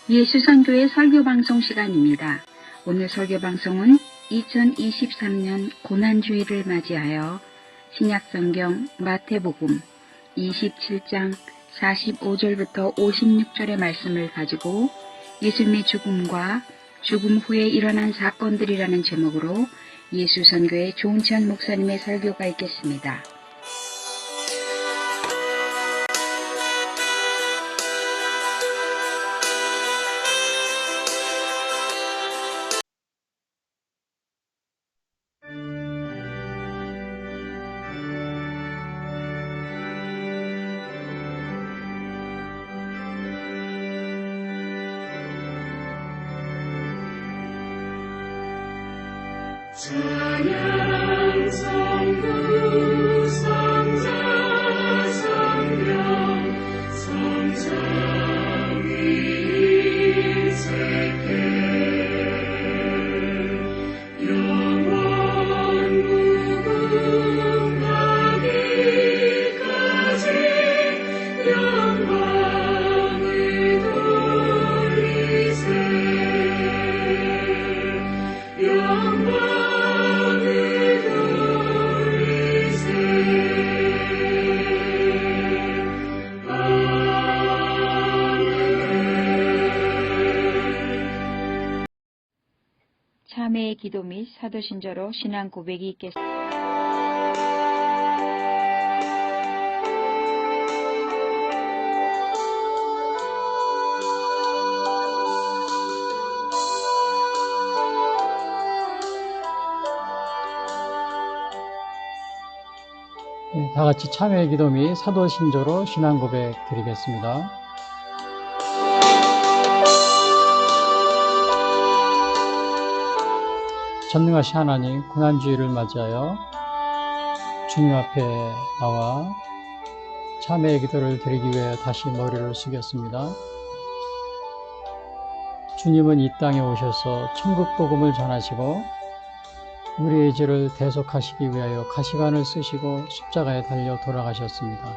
예수선교회 설교방송 시간입니다. 오늘 설교방송은 2023년 고난주일을 맞이하여 신약성경 마태복음 27장 45절부터 56절의 말씀을 가지고 예수님의 죽음과 죽음 후에 일어난 사건들이라는 제목으로 예수선교회 조은천 목사님의 설교가 있겠습니다. 찬양 성부 성자 성령 성삼위 일체해 영원 무궁하기까지 영광을 돌리세 영광 참회의 기도 및 사도신조로 신앙 고백이 있겠습니다. 다 같이 참회의 기도 및 사도신조로 신앙 고백 드리겠습니다. 전능하신 하나님, 고난주일을 맞이하여 주님 앞에 나와 참회의 기도를 드리기 위해 다시 머리를 숙였습니다. 주님은 이 땅에 오셔서 천국 복음을 전하시고 우리의 죄를 대속하시기 위하여 가시관을 쓰시고 십자가에 달려 돌아가셨습니다.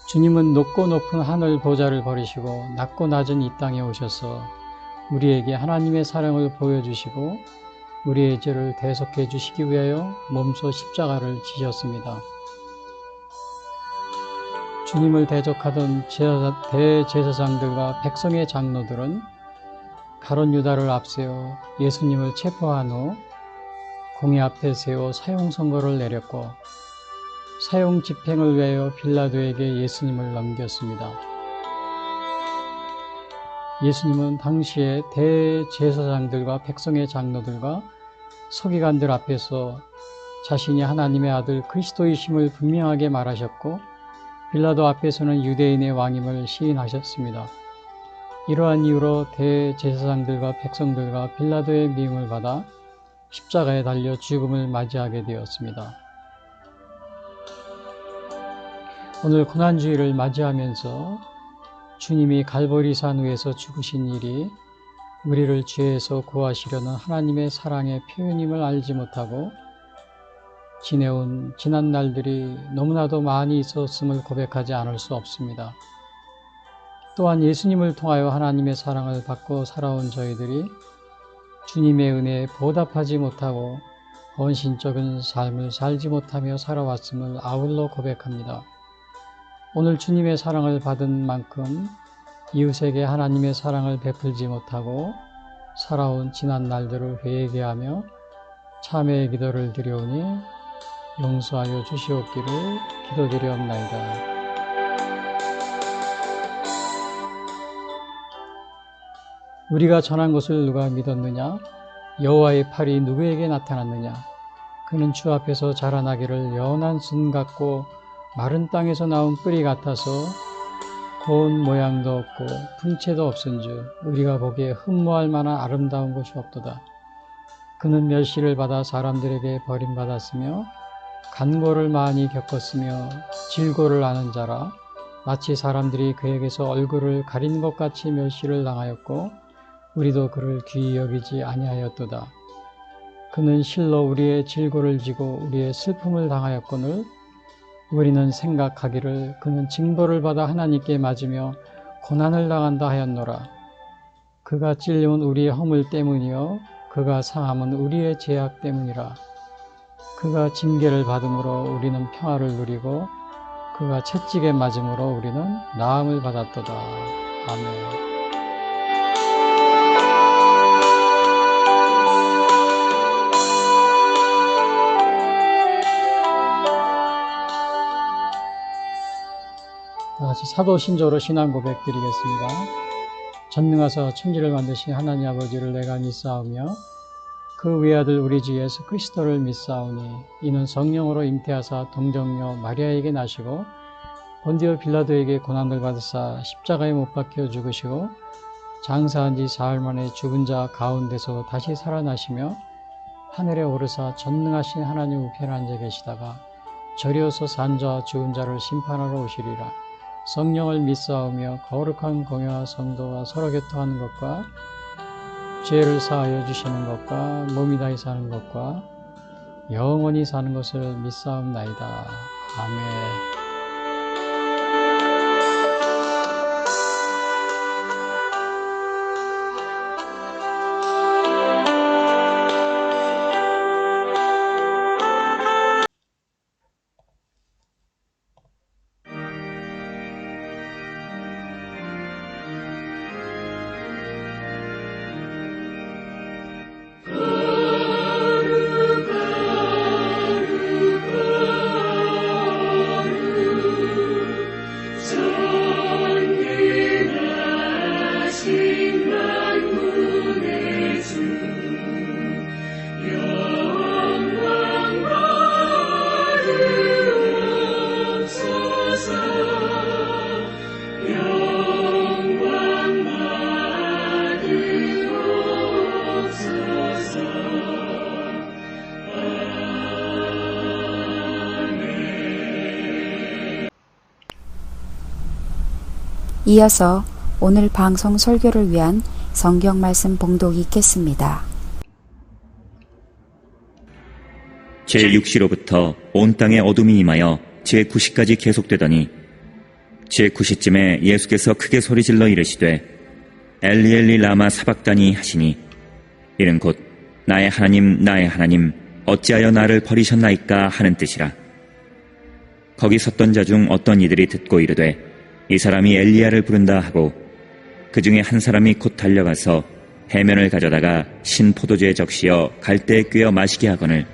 주님은 높고 높은 하늘 보좌를 버리시고 낮고 낮은 이 땅에 오셔서 우리에게 하나님의 사랑을 보여주시고 우리의 죄를 대속해 주시기 위하여 몸소 십자가를 지셨습니다. 주님을 대적하던 대제사장들과 백성의 장로들은 가룟 유다를 앞세워 예수님을 체포한 후 공회 앞에 세워 사형 선고를 내렸고 사형 집행을 위하여 빌라도에게 예수님을 넘겼습니다. 예수님은 당시에 대제사장들과 백성의 장로들과 서기관들 앞에서 자신이 하나님의 아들 그리스도이심을 분명하게 말하셨고 빌라도 앞에서는 유대인의 왕임을 시인하셨습니다. 이러한 이유로 대제사장들과 백성들과 빌라도의 미움을 받아 십자가에 달려 죽음을 맞이하게 되었습니다. 오늘 고난주일을 맞이하면서 주님이 갈보리산 위에서 죽으신 일이 우리를 죄에서 구하시려는 하나님의 사랑의 표현임을 알지 못하고 지내온 지난 날들이 너무나도 많이 있었음을 고백하지 않을 수 없습니다. 또한 예수님을 통하여 하나님의 사랑을 받고 살아온 저희들이 주님의 은혜에 보답하지 못하고 헌신적인 삶을 살지 못하며 살아왔음을 아울러 고백합니다. 오늘 주님의 사랑을 받은 만큼 이웃에게 하나님의 사랑을 베풀지 못하고 살아온 지난 날들을 회개하며 참회의 기도를 드려오니 용서하여 주시옵기를 기도드리옵나이다. 우리가 전한 것을 누가 믿었느냐? 여호와의 팔이 누구에게 나타났느냐? 그는 주 앞에서 자라나기를 연한 순 같고 마른 땅에서 나온 뿌리 같아서 고운 모양도 없고 풍채도 없은즉 우리가 보기에 흠모할 만한 아름다운 것이 없도다. 그는 멸시를 받아 사람들에게 버림받았으며 간고를 많이 겪었으며 질고를 아는 자라 마치 사람들이 그에게서 얼굴을 가린 것 같이 멸시를 당하였고 우리도 그를 귀히 여기지 아니하였도다. 그는 실로 우리의 질고를 지고 우리의 슬픔을 당하였거늘 우리는 생각하기를 그는 징벌을 받아 하나님께 맞으며 고난을 당한다 하였노라. 그가 찔림은 우리의 허물 때문이요 그가 상함은 우리의 죄악 때문이라. 그가 징계를 받음으로 우리는 평화를 누리고 그가 채찍에 맞음으로 우리는 나음을 받았도다. 아멘. 다시 사도신조로 신앙 고백 드리겠습니다. 전능하사 천지를 만드신 하나님 아버지를 내가 믿사오며 그 외아들 우리 주 예수 그리스도를 믿사오니 이는 성령으로 잉태하사 동정녀 마리아에게 나시고 본디오 빌라도에게 고난을 받으사 십자가에 못 박혀 죽으시고 장사한 지 사흘 만에 죽은 자 가운데서 다시 살아나시며 하늘에 오르사 전능하신 하나님 우편에 앉아 계시다가 저리어서 산 자와 죽은 자를 심판하러 오시리라. 성령을 믿사오며 거룩한 공회와 성도와 서로 교통하는 것과 죄를 사하여 주시는 것과 몸이 다히 사는 것과 영원히 사는 것을 믿사옵나이다. 아멘. 이어서 오늘 방송 설교를 위한 성경 말씀 봉독이 있겠습니다. 제6시로부터 온 땅에 어둠이 임하여 제9시까지 계속되더니 제9시쯤에 예수께서 크게 소리질러 이르시되 엘리 엘리 라마 사박다니 하시니 이는 곧 나의 하나님 어찌하여 나를 버리셨나이까 하는 뜻이라. 거기 섰던 자 중 어떤 이들이 듣고 이르되 이 사람이 엘리야를 부른다 하고 그 중에 한 사람이 곧 달려가서 해면을 가져다가 신 포도주에 적시어 갈대에 꿰어 마시게 하거늘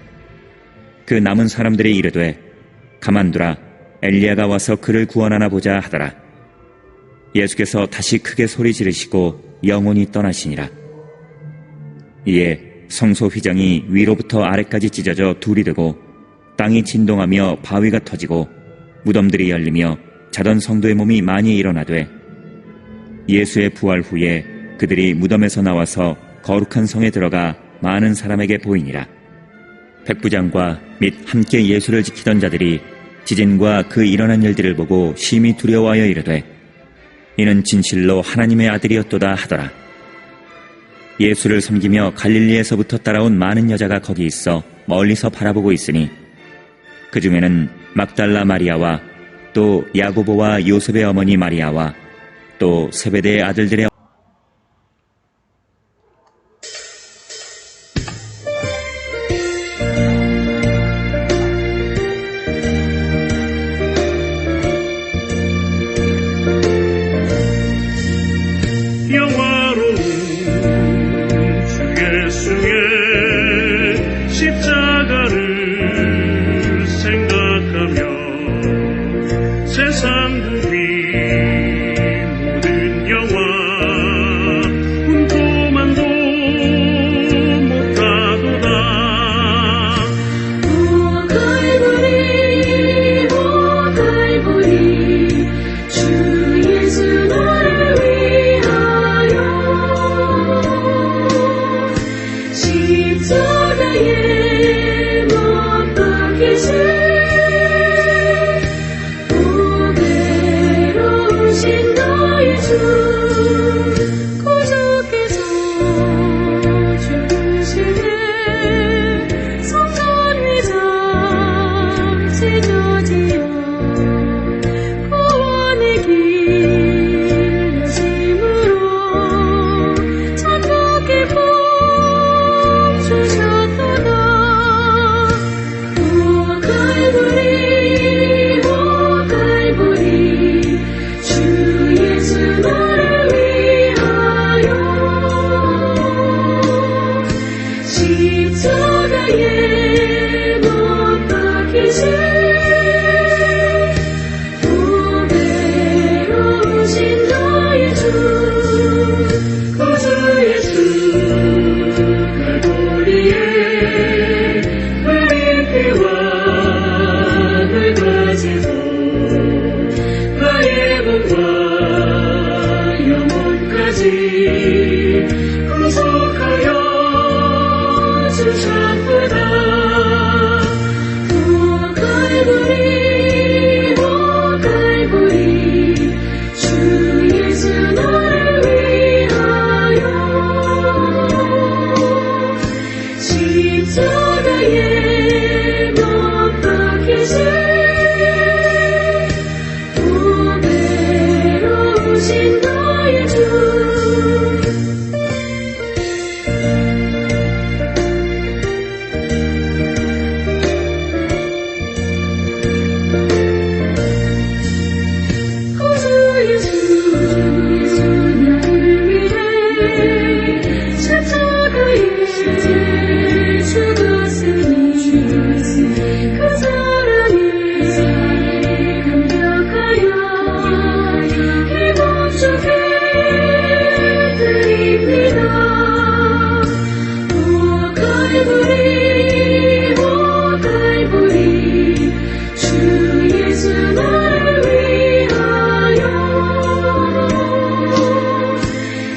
그 남은 사람들이 이르되 가만두라 엘리야가 와서 그를 구원하나 보자 하더라. 예수께서 다시 크게 소리 지르시고 영혼이 떠나시니라. 이에 성소 휘장이 위로부터 아래까지 찢어져 둘이 되고 땅이 진동하며 바위가 터지고 무덤들이 열리며 자던 성도의 몸이 많이 일어나되 예수의 부활 후에 그들이 무덤에서 나와서 거룩한 성에 들어가 많은 사람에게 보이니라. 백부장과 및 함께 예수를 지키던 자들이 지진과 그 일어난 일들을 보고 심히 두려워하여 이르되 이는 진실로 하나님의 아들이었도다 하더라. 예수를 섬기며 갈릴리에서부터 따라온 많은 여자가 거기 있어 멀리서 바라보고 있으니 그 중에는 막달라 마리아와 또 야고보와 요셉의 어머니 마리아와 또 세베대의 아들들의 영화로운 주 예수의 십자가를 생각하며 세상 누비 모든 영화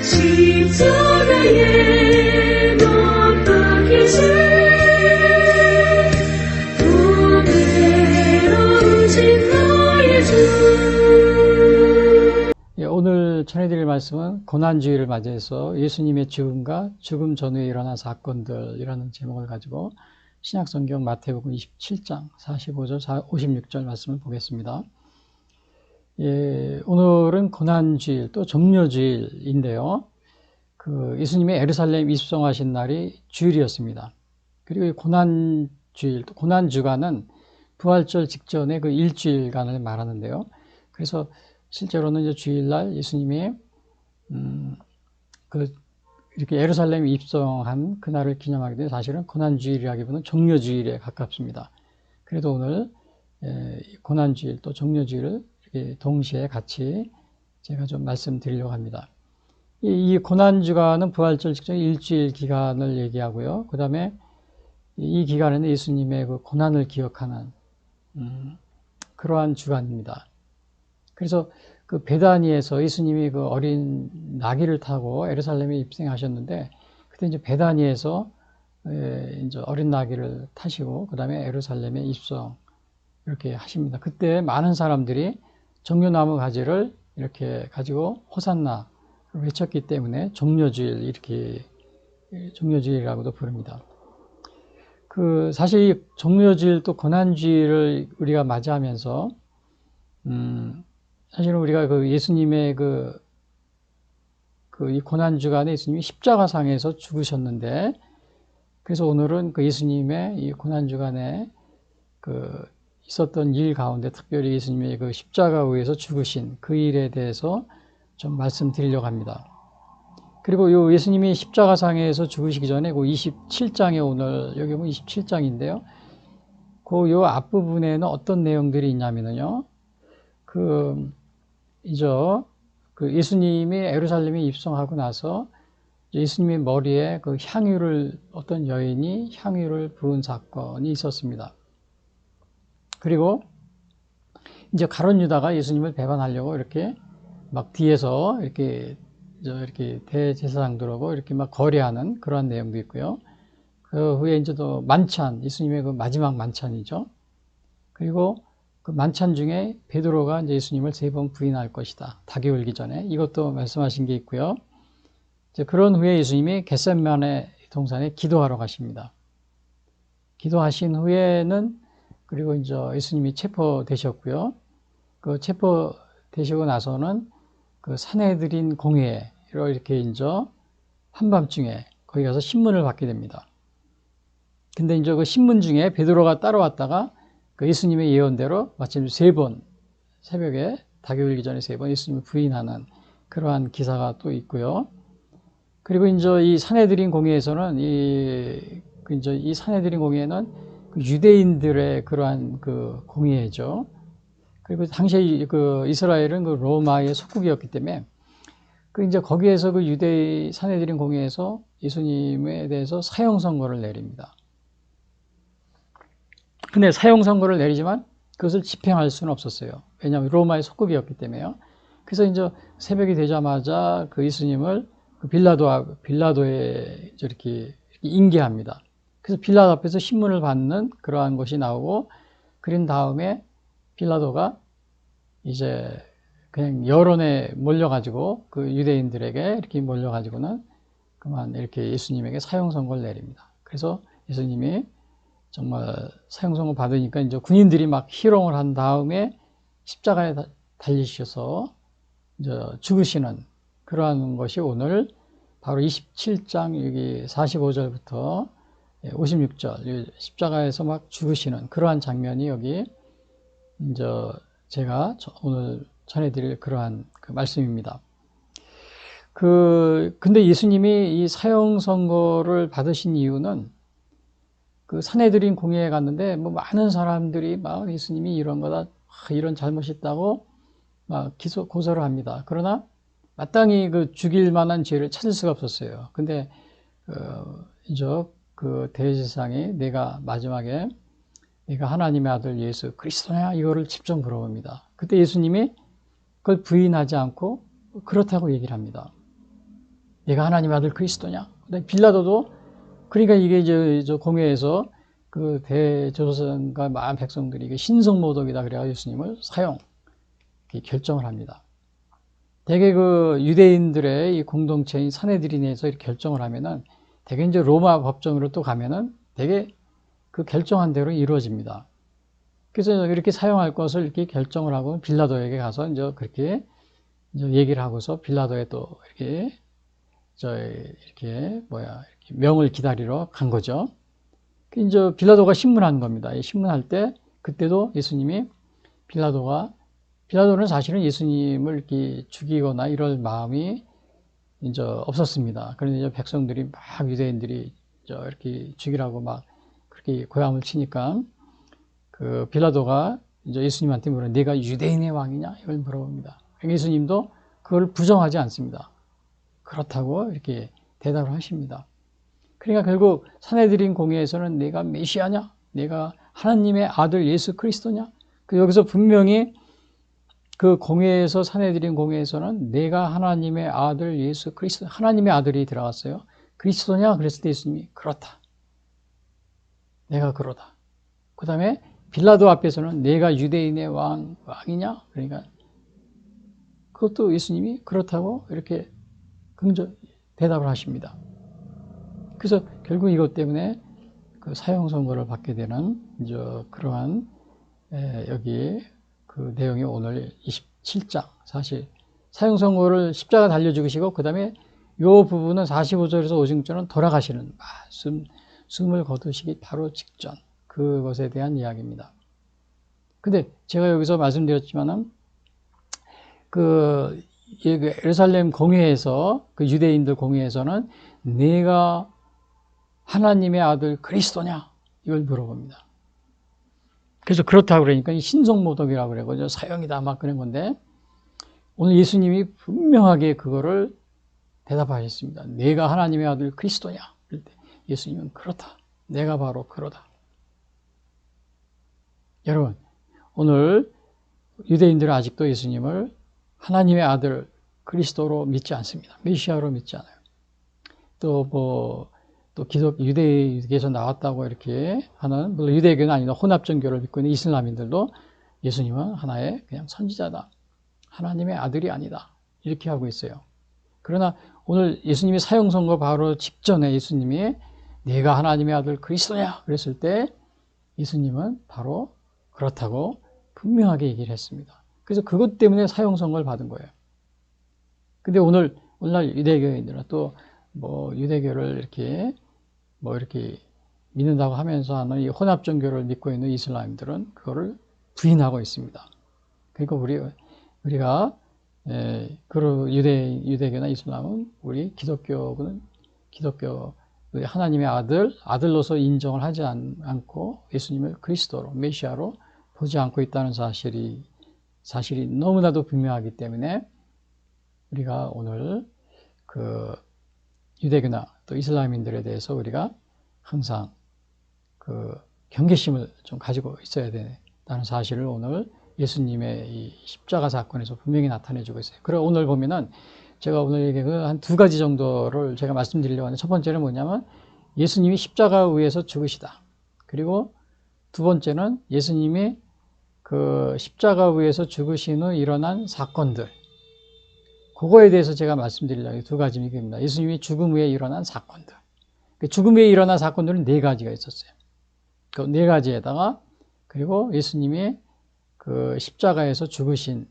십자가에 못 박히신 오늘로우신 나의 주. 오늘 전해드릴 말씀은 고난주의를 맞이해서 예수님의 죽음과 죽음 전후에 일어난 사건들이라는 제목을 가지고 신약성경 마태복음 27장 45절 56절 말씀을 보겠습니다. 오늘은 고난주일 또 종려주일인데요. 예수님의 예루살렘 입성하신 날이 주일이었습니다. 그리고 이 고난주일 또 고난주간은 부활절 직전의 그 일주일간을 말하는데요. 그래서 실제로는 이제 주일날 예수님이 이렇게 예루살렘 입성한 그날을 기념하기 때문에 사실은 고난주일이라기보다는 종려주일에 가깝습니다. 그래도 오늘 고난주일 또 종려주일을 이렇게 동시에 같이 제가 좀 말씀드리려고 합니다. 이 고난주간은 부활절 직전 일주일 기간을 얘기하고요. 그 다음에 이 기간에는 예수님의 그 고난을 기억하는 그러한 주간입니다. 그래서 그 베다니에서 예수님이 그 어린 나귀를 타고 예루살렘에 입성하셨는데, 그때 이제 베다니에서 이제 어린 나귀를 타시고, 그 다음에 예루살렘에 입성 이렇게 하십니다. 그때 많은 사람들이 종려나무 가지를 이렇게 가지고 호산나 외쳤기 때문에 종려주일 이렇게 종려주일이라고도 부릅니다. 사실 이 종려주일 또 고난주일을 우리가 맞이하면서 사실은 우리가 그 예수님의 이 고난주간에 예수님이 십자가상에서 죽으셨는데, 그래서 오늘은 그 예수님의 이 고난주간에 있었던 일 가운데 특별히 예수님의 그 십자가 위에서 죽으신 그 일에 대해서 좀 말씀드리려고 합니다. 그리고 요 예수님이 십자가상에서 죽으시기 전에 그 27장에 오늘 여기 보면 27장인데요. 요 앞부분에는 어떤 내용들이 있냐면요. 예수님이 예루살렘에 입성하고 나서 예수님의 머리에 어떤 여인이 향유를 부은 사건이 있었습니다. 그리고 이제 가룟 유다가 예수님을 배반하려고 이렇게 막 뒤에서 이렇게 대제사장들하고 이렇게 막 거래하는 그러한 내용도 있고요. 그 후에 이제 또 만찬, 예수님의 그 마지막 만찬이죠. 그리고 그 만찬 중에 베드로가 이제 예수님을 3번 부인할 것이다. 닭이 울기 전에. 이것도 말씀하신 게 있고요. 이제 그런 후에 예수님이 겟세마네 동산에 기도하러 가십니다. 기도하신 후에는 그리고 이제 예수님이 체포되셨고요. 그 체포되시고 나서는 그 산헤드린 공회로 이렇게 이제 한밤중에 거기 가서 신문을 받게 됩니다. 근데 이제 그 신문 중에 베드로가 따라왔다가 그 예수님의 예언대로 마침 3번 새벽에 닭이 울기 전에 3번 예수님을 부인하는 그러한 기사가 또 있고요. 그리고 이제 이 산헤드린 공회에서는 이 산헤드린 공회는 유대인들의 그러한 그 공회죠. 그리고 당시에 이스라엘은 로마의 속국이었기 때문에 이제 거기에서 유대 산헤드린 공회에서 예수님에 대해서 사형 선고를 내립니다. 근데 사형 선고를 내리지만 그것을 집행할 수는 없었어요. 왜냐하면 로마의 속국이었기 때문에요. 그래서 이제 새벽이 되자마자 그 예수님을 빌라도에 이렇게 인계합니다. 그래서 빌라도 앞에서 신문을 받는 그러한 것이 나오고, 그린 다음에 빌라도가 이제 그냥 여론에 몰려가지고 그 유대인들에게 이렇게 몰려가지고는 그만 이렇게 예수님에게 사형 선고를 내립니다. 그래서 예수님이 정말 사형 선고 받으니까 이제 군인들이 막 희롱을 한 다음에 십자가에 달리셔서 이제 죽으시는 그러한 것이 오늘 바로 27장 여기 45절부터 56절 십자가에서 막 죽으시는 그러한 장면이 여기 이제 제가 오늘 전해드릴 그러한 그 말씀입니다. 근데 예수님이 이 사형 선고를 받으신 이유는 그 산헤드린 공회에 갔는데 많은 사람들이 막 예수님이 이런 거다, 이런 잘못이 있다고 막 고소를 합니다. 그러나 마땅히 죽일 만한 죄를 찾을 수가 없었어요. 근데 이제 그 대제사장이 마지막에 내가 하나님의 아들 예수 그리스도냐 이거를 직접 물어봅니다. 그때 예수님이 그걸 부인하지 않고 그렇다고 얘기를 합니다. 내가 하나님의 아들 그리스도냐? 빌라도도 그러니까 이게 저 공회에서 그 대조선과 많은 백성들이 이게 신성모독이다 그래가 예수님을 사형 결정을 합니다. 대개 그 유대인들의 이 공동체인 사내들인에서 이렇게 결정을 하면은 대개 이제 로마 법정으로 또 가면은 대개 그 결정한 대로 이루어집니다. 그래서 이렇게 사용할 것을 이렇게 결정을 하고 빌라도에게 가서 이제 그렇게 이제 얘기를 하고서 빌라도에 또 이렇게 이렇게 명을 기다리러 간 거죠. 이제 빌라도가 신문한 겁니다. 신문할 때 그때도 예수님이 빌라도는 사실은 예수님을 이렇게 죽이거나 이럴 마음이 이제 없었습니다. 그런데 이제 백성들이 막 유대인들이 이렇게 죽이라고 막 그렇게 고함을 치니까 그 빌라도가 이제 예수님한테 물어 네가 유대인의 왕이냐? 이걸 물어봅니다. 예수님도 그걸 부정하지 않습니다. 그렇다고 이렇게 대답을 하십니다. 그러니까 결국 사내들인 공회에서는 내가 메시아냐? 내가 하나님의 아들 예수 그리스도냐? 여기서 분명히 그 공회에서 사내들인 공회에서는 내가 하나님의 아들 예수 그리스도 하나님의 아들이 들어갔어요. 그리스도냐? 그랬을 때 예수님이 그렇다. 내가 그러다. 그 다음에 빌라도 앞에서는 내가 유대인의 왕이냐? 그러니까 그것도 예수님이 그렇다고 이렇게 대답을 하십니다. 그래서 결국 이것 때문에 그 사형 선고를 받게 되는 이제 그러한 여기 그 내용이 오늘 27장 사실 사형 선고를 십자가 달려 죽으시고 그 다음에 이 부분은 45절에서 50절은 돌아가시는 숨을 거두시기 바로 직전 그것에 대한 이야기입니다. 근데 제가 여기서 말씀드렸지만은 그 예루살렘 공회에서 그 유대인들 공회에서는 내가 하나님의 아들 그리스도냐? 이걸 물어봅니다. 그래서 그렇다고 그러니까 신성모독이라고 그러고 사형이다 막 그런 건데 오늘 예수님이 분명하게 그거를 대답하셨습니다. 내가 하나님의 아들 그리스도냐? 그럴 때 예수님은 그렇다. 내가 바로 그러다. 여러분 오늘 유대인들은 아직도 예수님을 하나님의 아들 그리스도로 믿지 않습니다. 메시아로 믿지 않아요. 또 유대에서 나왔다고 이렇게 하는, 물론 유대교는 아니다. 혼합정교를 믿고 있는 이슬람인들도 예수님은 하나의 그냥 선지자다. 하나님의 아들이 아니다. 이렇게 하고 있어요. 그러나 오늘 예수님이 사형 선고 바로 직전에 예수님이 내가 하나님의 아들 그리스도냐? 그랬을 때 예수님은 바로 그렇다고 분명하게 얘기를 했습니다. 그래서 그것 때문에 사형 선고를 받은 거예요. 근데 오늘날 유대교인들은 또 유대교를 이렇게 믿는다고 하면서 하는 이 혼합종교를 믿고 있는 이슬람들은 그거를 부인하고 있습니다. 그러니까 우리가 유대교나 이슬람은 우리 기독교는 하나님의 아들로서 인정을 하지 않고 예수님을 그리스도로 메시아로 보지 않고 있다는 사실이 너무나도 분명하기 때문에 우리가 오늘 그 유대교나 또 이슬람인들에 대해서 우리가 항상 그 경계심을 좀 가지고 있어야 된다는 사실을 오늘 예수님의 이 십자가 사건에서 분명히 나타내주고 있어요. 그리고 오늘 보면은 제가 오늘 한 두 가지 정도를 제가 말씀드리려고 하는데 첫 번째는 뭐냐면 예수님이 십자가 위에서 죽으시다. 그리고 두 번째는 예수님이 그 십자가 위에서 죽으신 후 일어난 사건들. 그거에 대해서 제가 말씀드리려고 두 가지 얘기입니다. 예수님이 죽음 후에 일어난 사건들. 죽음 후에 일어난 사건들은 네 가지가 있었어요. 그 네 가지에다가 그리고 예수님이 그 십자가에서 죽으신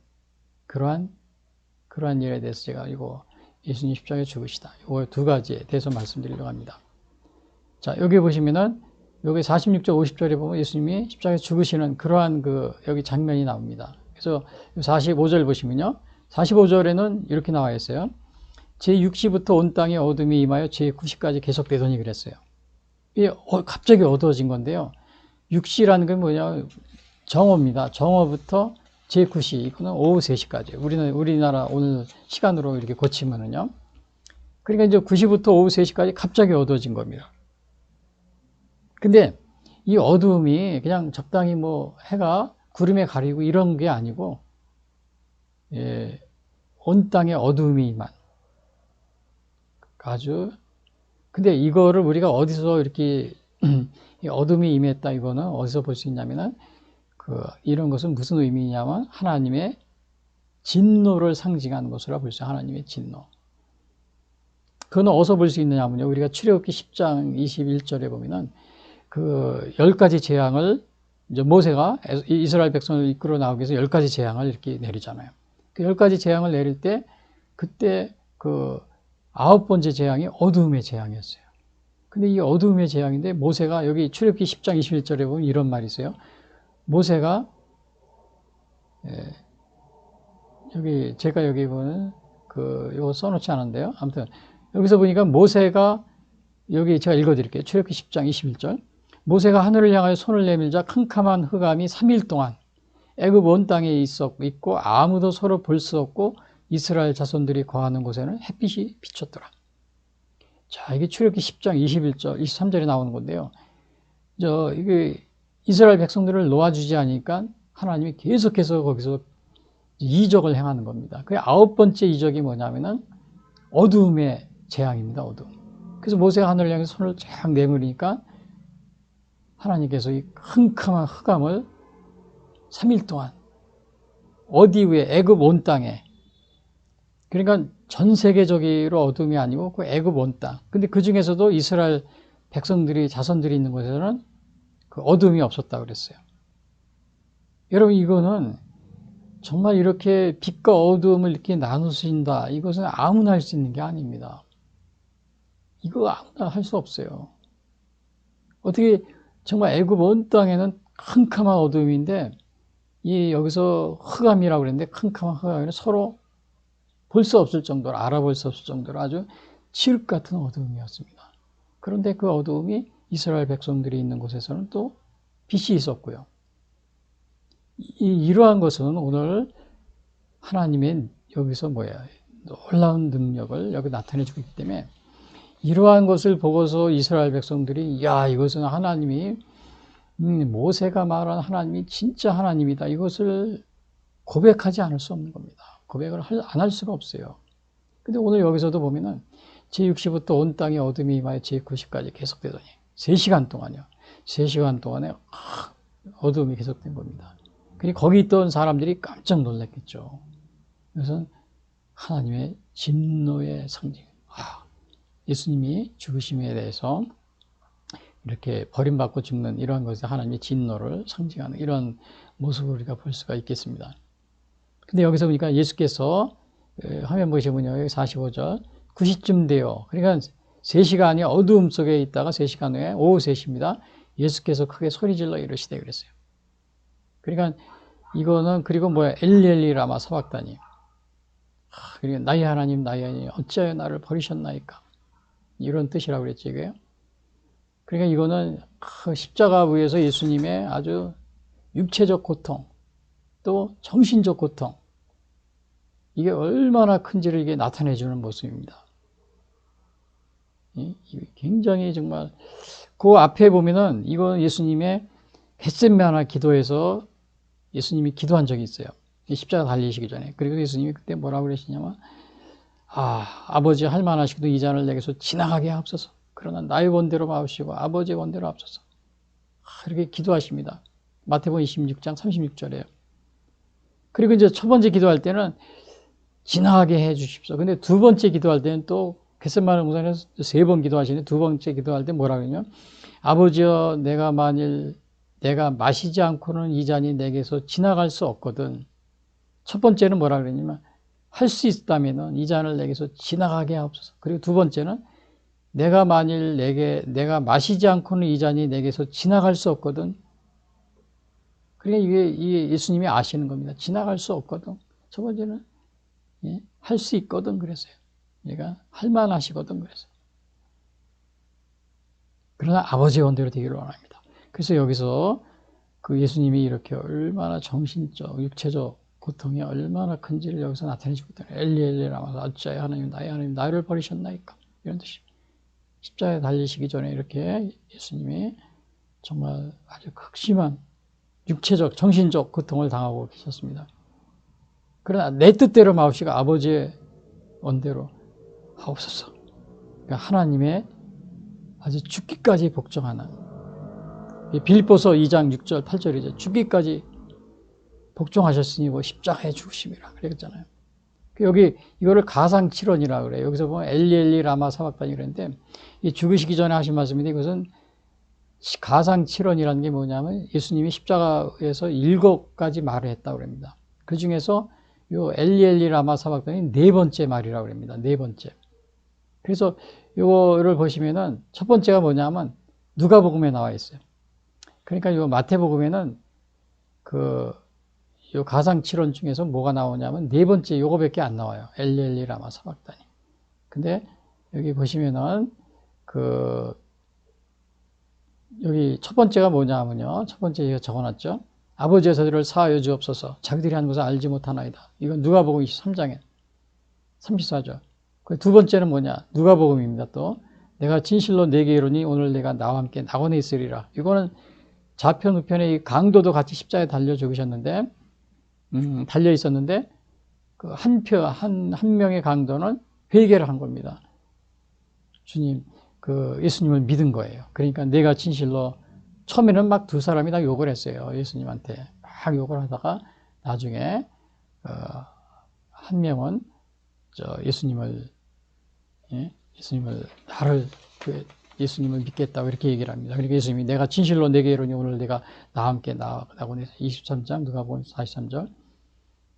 그러한 일에 대해서 제가 예수님 십자가에 죽으시다. 이 두 가지에 대해서 말씀드리려고 합니다. 자, 여기 보시면은 여기 46절 50절에 보면 예수님이 십자가에 죽으시는 그러한 여기 장면이 나옵니다. 그래서 45절 보시면요. 45절에는 이렇게 나와 있어요. 제6시부터 온 땅에 어둠이 임하여 제9시까지 계속되더니 그랬어요. 이게 갑자기 어두워진 건데요. 6시라는 건 뭐냐? 정오입니다. 정오부터 제9시, 이거는 오후 3시까지. 우리나라 오늘 시간으로 이렇게 고치면은요. 그러니까 이제 9시부터 오후 3시까지 갑자기 어두워진 겁니다. 근데 이 어두움이 그냥 적당히 해가 구름에 가리고 이런 게 아니고, 온 땅에 어두움이 임한. 아주. 근데 이거를 우리가 어디서 이렇게 이 어둠이 임했다, 이거는 어디서 볼 수 있냐면은 이런 것은 무슨 의미냐면 하나님의 진노를 상징하는 것으로 볼 수 있어요. 하나님의 진노. 그건 어디서 볼 수 있느냐면요. 우리가 출애굽기 10장 21절에 보면은 10가지 재앙을 이제 모세가 이스라엘 백성을 이끌어 나오기 위해서 10가지 재앙을 이렇게 내리잖아요. 그 10가지 재앙을 내릴 때 그때 9번째 재앙이 어두움의 재앙이었어요. 근데 이 어두움의 재앙인데 모세가 여기 출애굽기 10장 21절에 보면 이런 말이 있어요. 모세가 제가 여기 보면 이거 써놓지 않았는데요. 아무튼 여기서 보니까 모세가 여기 제가 읽어드릴게요. 출애굽기 10장 21절. 모세가 하늘을 향하여 손을 내밀자 캄캄한 흑암이 3일 동안 애굽 온 땅에 있고 아무도 서로 볼 수 없고 이스라엘 자손들이 거하는 곳에는 햇빛이 비쳤더라. 자, 이게 출애굽기 10장 21절, 23절에 나오는 건데요. 이게 이스라엘 백성들을 놓아주지 않으니까 하나님이 계속해서 거기서 이적을 행하는 겁니다. 그 9번째 이적이 뭐냐면은 어두움의 재앙입니다. 어두움. 그래서 모세가 하늘을 향해 손을 쫙 내밀으니까 하나님께서 이 캄캄한 흑암을 3일 동안 어디 위에 애굽 온 땅에, 그러니까 전 세계적으로 어둠이 아니고 그 애굽 온 땅. 근데 그 중에서도 이스라엘 백성들이 자손들이 있는 곳에서는 그 어둠이 없었다 그랬어요. 여러분, 이거는 정말 이렇게 빛과 어두움을 이렇게 나누신다. 이것은 아무나 할 수 있는 게 아닙니다. 이거 아무나 할 수 없어요. 어떻게 정말 애굽 온 땅에는 캄캄한 어둠인데 여기서 흑암이라고 그랬는데 캄캄한 흑암에는 서로 볼 수 없을 정도로, 알아볼 수 없을 정도로 아주 칠흑 같은 어두움이었습니다. 그런데 그 어두움이 이스라엘 백성들이 있는 곳에서는 또 빛이 있었고요. 이러한 것은 오늘 하나님의 여기서 놀라운 능력을 여기 나타내 주기 때문에 이러한 것을 보고서 이스라엘 백성들이 이것은 하나님이 모세가 말한 하나님이 진짜 하나님이다. 이것을 고백하지 않을 수 없는 겁니다. 고백을 안 할 수가 없어요. 근데 오늘 여기서도 보면은 제60부터 온 땅에 어둠이 임하여 제90까지 계속되더니 3시간 동안이요. 3시간 동안에 어둠이 계속된 겁니다. 그러니 거기 있던 사람들이 깜짝 놀랐겠죠. 그래서 하나님의 진노의 상징. 예수님이 죽으심에 대해서 이렇게 버림받고 죽는 이러한 것이 하나님의 진노를 상징하는 이런 모습을 우리가 볼 수가 있겠습니다. 근데 여기서 보니까 예수께서 화면 보시면요. 여기 45절 9시쯤 돼요. 그러니까 3시간이 어두움 속에 있다가 3시간 후에 오후 3시입니다. 예수께서 크게 소리질러 이르시되 그랬어요. 그러니까 이거는 그리고 엘리 엘리 라마 사박다니. 그러니까 나의 하나님 나의 하나님 어찌하여 나를 버리셨나이까. 이런 뜻이라고 그랬죠. 이게요. 그러니까 이거는 십자가 위에서 예수님의 아주 육체적 고통 또 정신적 고통, 이게 얼마나 큰지를 이게 나타내 주는 모습입니다. 굉장히 정말 그 앞에 보면은 이건 예수님의 겟세마네 기도에서 예수님이 기도한 적이 있어요. 십자가 달리시기 전에. 그리고 예수님이 그때 뭐라고 그러시냐면 아버지 할만하시기도 이 잔을 내게서 지나가게 하옵소서. 그러나 나의 원대로 마옵시고 아버지의 원대로 하옵소서. 이렇게 기도하십니다. 마태복음 26장 36절에요. 그리고 이제 첫 번째 기도할 때는 지나가게 해 주십시오. 근데 두 번째 기도할 때는 또 겟세마네 동산에서 3번 기도하시는데 두 번째 기도할 때 뭐라 그러냐면 아버지여 내가 마시지 않고는 이 잔이 내게서 지나갈 수 없거든. 첫 번째는 뭐라 그러냐면 할 수 있다면은 이 잔을 내게서 지나가게 하옵소서. 그리고 두 번째는 내가 마시지 않고는 이 잔이 내게서 지나갈 수 없거든. 그러니까 이게 예수님이 아시는 겁니다. 지나갈 수 없거든. 첫 번째는 할 수 있거든 그랬어요. 얘가 할 만하시거든 그랬어요. 그러나 아버지의 원대로 되기를 원합니다. 그래서 여기서 그 예수님이 이렇게 얼마나 정신적, 육체적 고통이 얼마나 큰지를 여기서 나타내주고 있다는 엘리 엘리 라마 어찌하여 하나님 나의 하나님 나를 버리셨나이까 이런 뜻입니다. 십자가에 달리시기 전에 이렇게 예수님이 정말 아주 극심한 육체적, 정신적 고통을 당하고 계셨습니다. 그러나 내 뜻대로 마옵시고 아버지의 원대로 하옵소서. 그러니까 하나님의 아주 죽기까지 복종하는, 빌립보서 2장 6절 8절이죠. 죽기까지 복종하셨으니 뭐 십자가에 죽으심이라 그랬잖아요. 여기 이거를 가상칠언이라 그래요. 여기서 보면 엘리 라마 사박단이 그랬는데, 이 죽으시기 전에 하신 말씀인데, 이것은 가상칠언이라는 게 뭐냐면 예수님이 십자가에서 7가지 말을 했다고 합니다. 그 중에서 요 엘리 라마 사박단이 4번째 말이라고 합니다. 4번째. 그래서 요거를 보시면은 첫 번째가 뭐냐면 누가복음에 나와 있어요. 그러니까 요 마태복음에는 요 가상칠언 중에서 뭐가 나오냐면 4번째 요거밖에 안 나와요. 엘리 라마 사박단이. 근데 여기 보시면은 여기 첫 번째가 뭐냐면요. 첫 번째 제가 적어놨죠. 아버지의 저들을 사하여 주옵소서. 자기들이 하는 것을 알지 못하나이다. 이건 누가복음 23장에 34절. 그 두 번째는 뭐냐? 누가복음입니다. 또 내가 진실로 내게 이르니 오늘 내가 나와 함께 낙원에 있으리라. 이거는 좌편 우편의 강도도 같이 십자가에 달려 죽으셨는데 달려 있었는데 그 한 명의 강도는 회개를 한 겁니다. 주님, 예수님을 믿은 거예요. 그러니까 내가 진실로, 처음에는 막 두 사람이 다 욕을 했어요. 예수님한테 막 욕을 하다가 나중에 한 명은 예수님을 예수님을 믿겠다고 이렇게 얘기를 합니다. 그러니까 예수님이 내가 진실로 내게 이르니 오늘 내가 나와 함께 낙원에서 23장 누가복음 43절.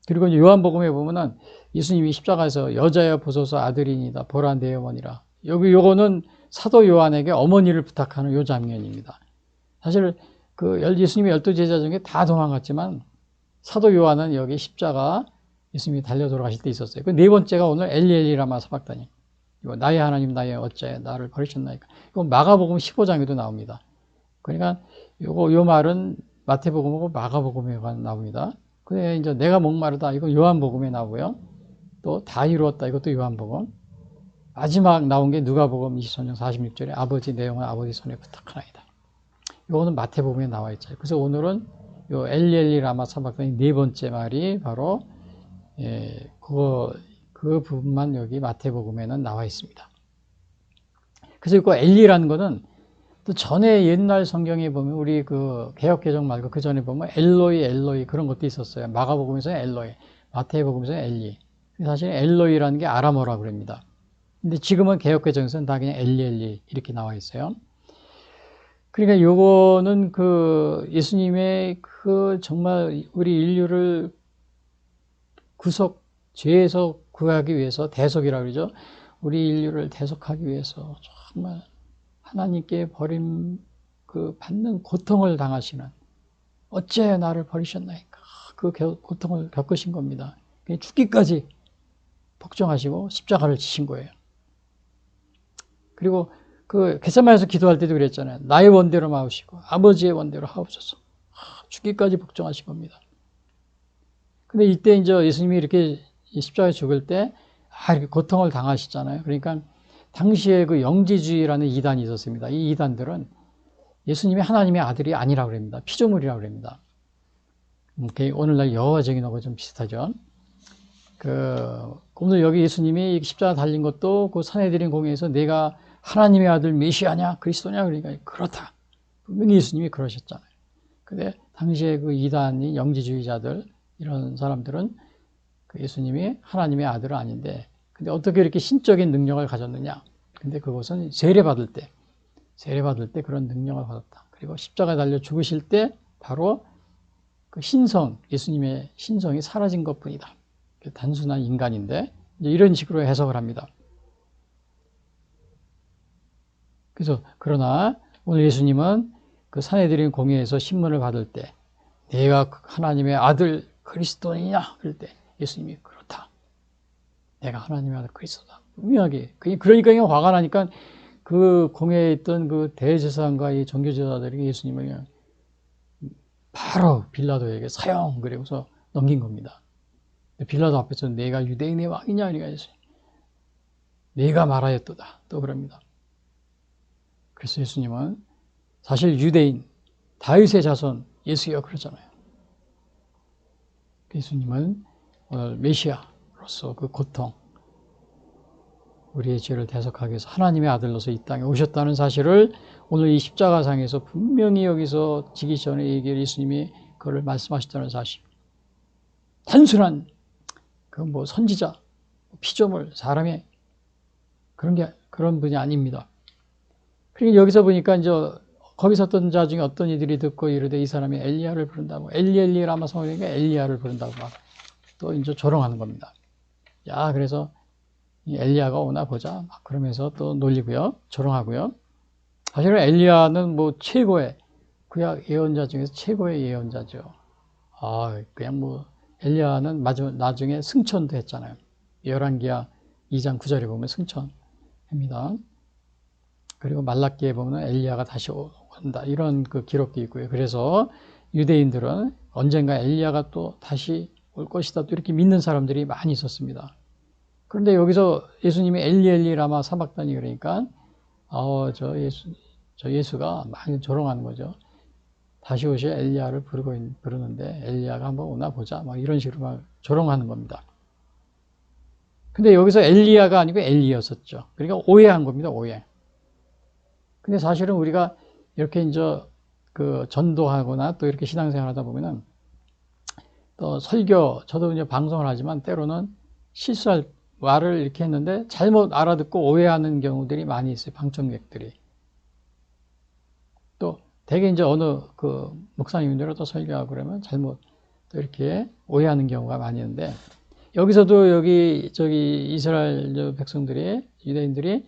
그리고 요한복음에 보면은 예수님이 십자가에서 여자여 보소서 아들이니다 보라 내 어머니라. 요거는 사도 요한에게 어머니를 부탁하는 요 장면입니다. 사실 예수님의 12제자 중에 다 도망갔지만 사도 요한은 여기 십자가 예수님이 달려 돌아가실 때 있었어요. 그 네 번째가 오늘 엘리 라마 사박단이. 이거 나의 하나님 나의 어째 나를 버리셨나이까. 이거 마가복음 15장에도 나옵니다. 그러니까 요 말은 마태복음하고 마가복음에 나옵니다. 근데 이제 내가 목마르다 이거 요한복음에 나오고요. 또 다 이루었다 이것도 요한복음. 마지막 나온 게 누가복음 23장 46절에 아버지 내 영혼 아버지 손에 부탁하나이다. 이거는 마태복음에 나와 있죠. 그래서 오늘은 요 엘리 라마 사박단이 네 번째 말이 바로 그 부분만 여기 마태복음에는 나와 있습니다. 그래서 그 엘리라는 거는 또 전에 옛날 성경에 보면 우리 개역개정 말고 그 전에 보면 엘로이 그런 것도 있었어요. 마가복음에서는 엘로이, 마태복음에서는 엘리. 사실 엘로이라는 게 아람어라고 그럽니다. 근데 지금은 개역개정에서는 다 그냥 엘리 이렇게 나와 있어요. 그러니까 요거는 예수님의 정말 우리 인류를 죄에서 구하기 위해서 대속이라고 그러죠. 우리 인류를 대속하기 위해서 정말 하나님께 받는 고통을 당하시는 어째 나를 버리셨나이까 그 고통을 겪으신 겁니다. 죽기까지 복종하시고 십자가를 지신 거예요. 그리고 겟세마네에서 기도할 때도 그랬잖아요. 나의 원대로 마우시고 아버지의 원대로 하옵소서. 죽기까지 복종하신 겁니다. 근데 이때 이제 예수님이 이렇게 십자가에 죽을 때 이렇게 고통을 당하시잖아요. 그러니까 당시에 영지주의라는 이단이 있었습니다. 이 이단들은 예수님이 하나님의 아들이 아니라고 합니다. 피조물이라고 합니다. 오늘날 여호와 증인하고 좀 비슷하죠. 오늘 여기 예수님이 십자가 달린 것도 그 산헤드린 공회에서 내가 하나님의 아들 메시아냐 그리스도냐 그러니까 그렇다. 분명히 예수님이 그러셨잖아요. 근데 당시에 이단이 영지주의자들 이런 사람들은 예수님이 하나님의 아들은 아닌데 근데 어떻게 이렇게 신적인 능력을 가졌느냐? 근데 그것은 세례받을 때 그런 능력을 받았다. 그리고 십자가에 달려 죽으실 때 바로 예수님의 신성이 사라진 것뿐이다. 단순한 인간인데 이런 식으로 해석을 합니다. 그래서 그러나 오늘 예수님은 산헤드린 공회에서 신문을 받을 때 내가 하나님의 아들 그리스도이냐 그럴 때 예수님이 그렇다. 내가 하나님의 아들 그리스도다. 분명하게. 그러니까 화가 나니까 공회에 있던 대제사장과 이 종교지도자들이 예수님을 그냥 바로 빌라도에게 사형 그리고서 넘긴 겁니다. 빌라도 앞에서 내가 유대인의 왕이냐 그러니까 예수님 내가 말하였도다 또 그럽니다. 그래서 예수님은 사실 유대인 다윗의 자손 예수여 그러잖아요. 예수님은 오늘 메시아로서 고통 우리의 죄를 대속하기 위해서 하나님의 아들로서 이 땅에 오셨다는 사실을 오늘 이 십자가상에서 분명히 여기서 지기 전에 예수님이 그걸 말씀하셨다는 사실. 단순한 그 뭐 선지자, 피조물, 사람의 그런 분이 아닙니다. 그리고 여기서 보니까 이제 거기 섰던 자 중에 어떤 이들이 듣고 이르되 이 사람이 엘리야를 부른다고, 엘리 라마 성우니까 엘리야를 부른다고 막 또 이제 조롱하는 겁니다. 야, 그래서 이 엘리야가 오나 보자 막 그러면서 또 놀리고요, 조롱하고요. 사실은 엘리야는 뭐 최고의 구약 예언자 중에서 최고의 예언자죠. 그냥 뭐 엘리야는 나중에 승천도 했잖아요. 열왕기하 2장 9절에 보면 승천합니다. 그리고 말라기에 보면 엘리야가 다시 온다 이런 그 기록도 있고요. 그래서 유대인들은 언젠가 엘리야가 또 다시 올 것이다 또 이렇게 믿는 사람들이 많이 있었습니다. 그런데 여기서 예수님이 엘리 라마 사박다니 그러니까 저 예수가 많이 조롱하는 거죠. 다시 오실 엘리야를 부르는데 엘리야가 한번 오나 보자 막 이런 식으로 막 조롱하는 겁니다. 근데 여기서 엘리야가 아니고 엘리였었죠. 그러니까 오해한 겁니다. 오해. 근데 사실은 우리가 이렇게 이제 그 전도하거나 또 이렇게 신앙생활 하다 보면은 또 설교, 저도 이제 방송을 하지만 때로는 실수할 말을 이렇게 했는데 잘못 알아듣고 오해하는 경우들이 많이 있어요. 방청객들이. 또 대개 이제 어느 그 목사님들도 설교하고 그러면 잘못 또 이렇게 오해하는 경우가 많이 있는데 여기서도 저기 이스라엘 백성들이 유대인들이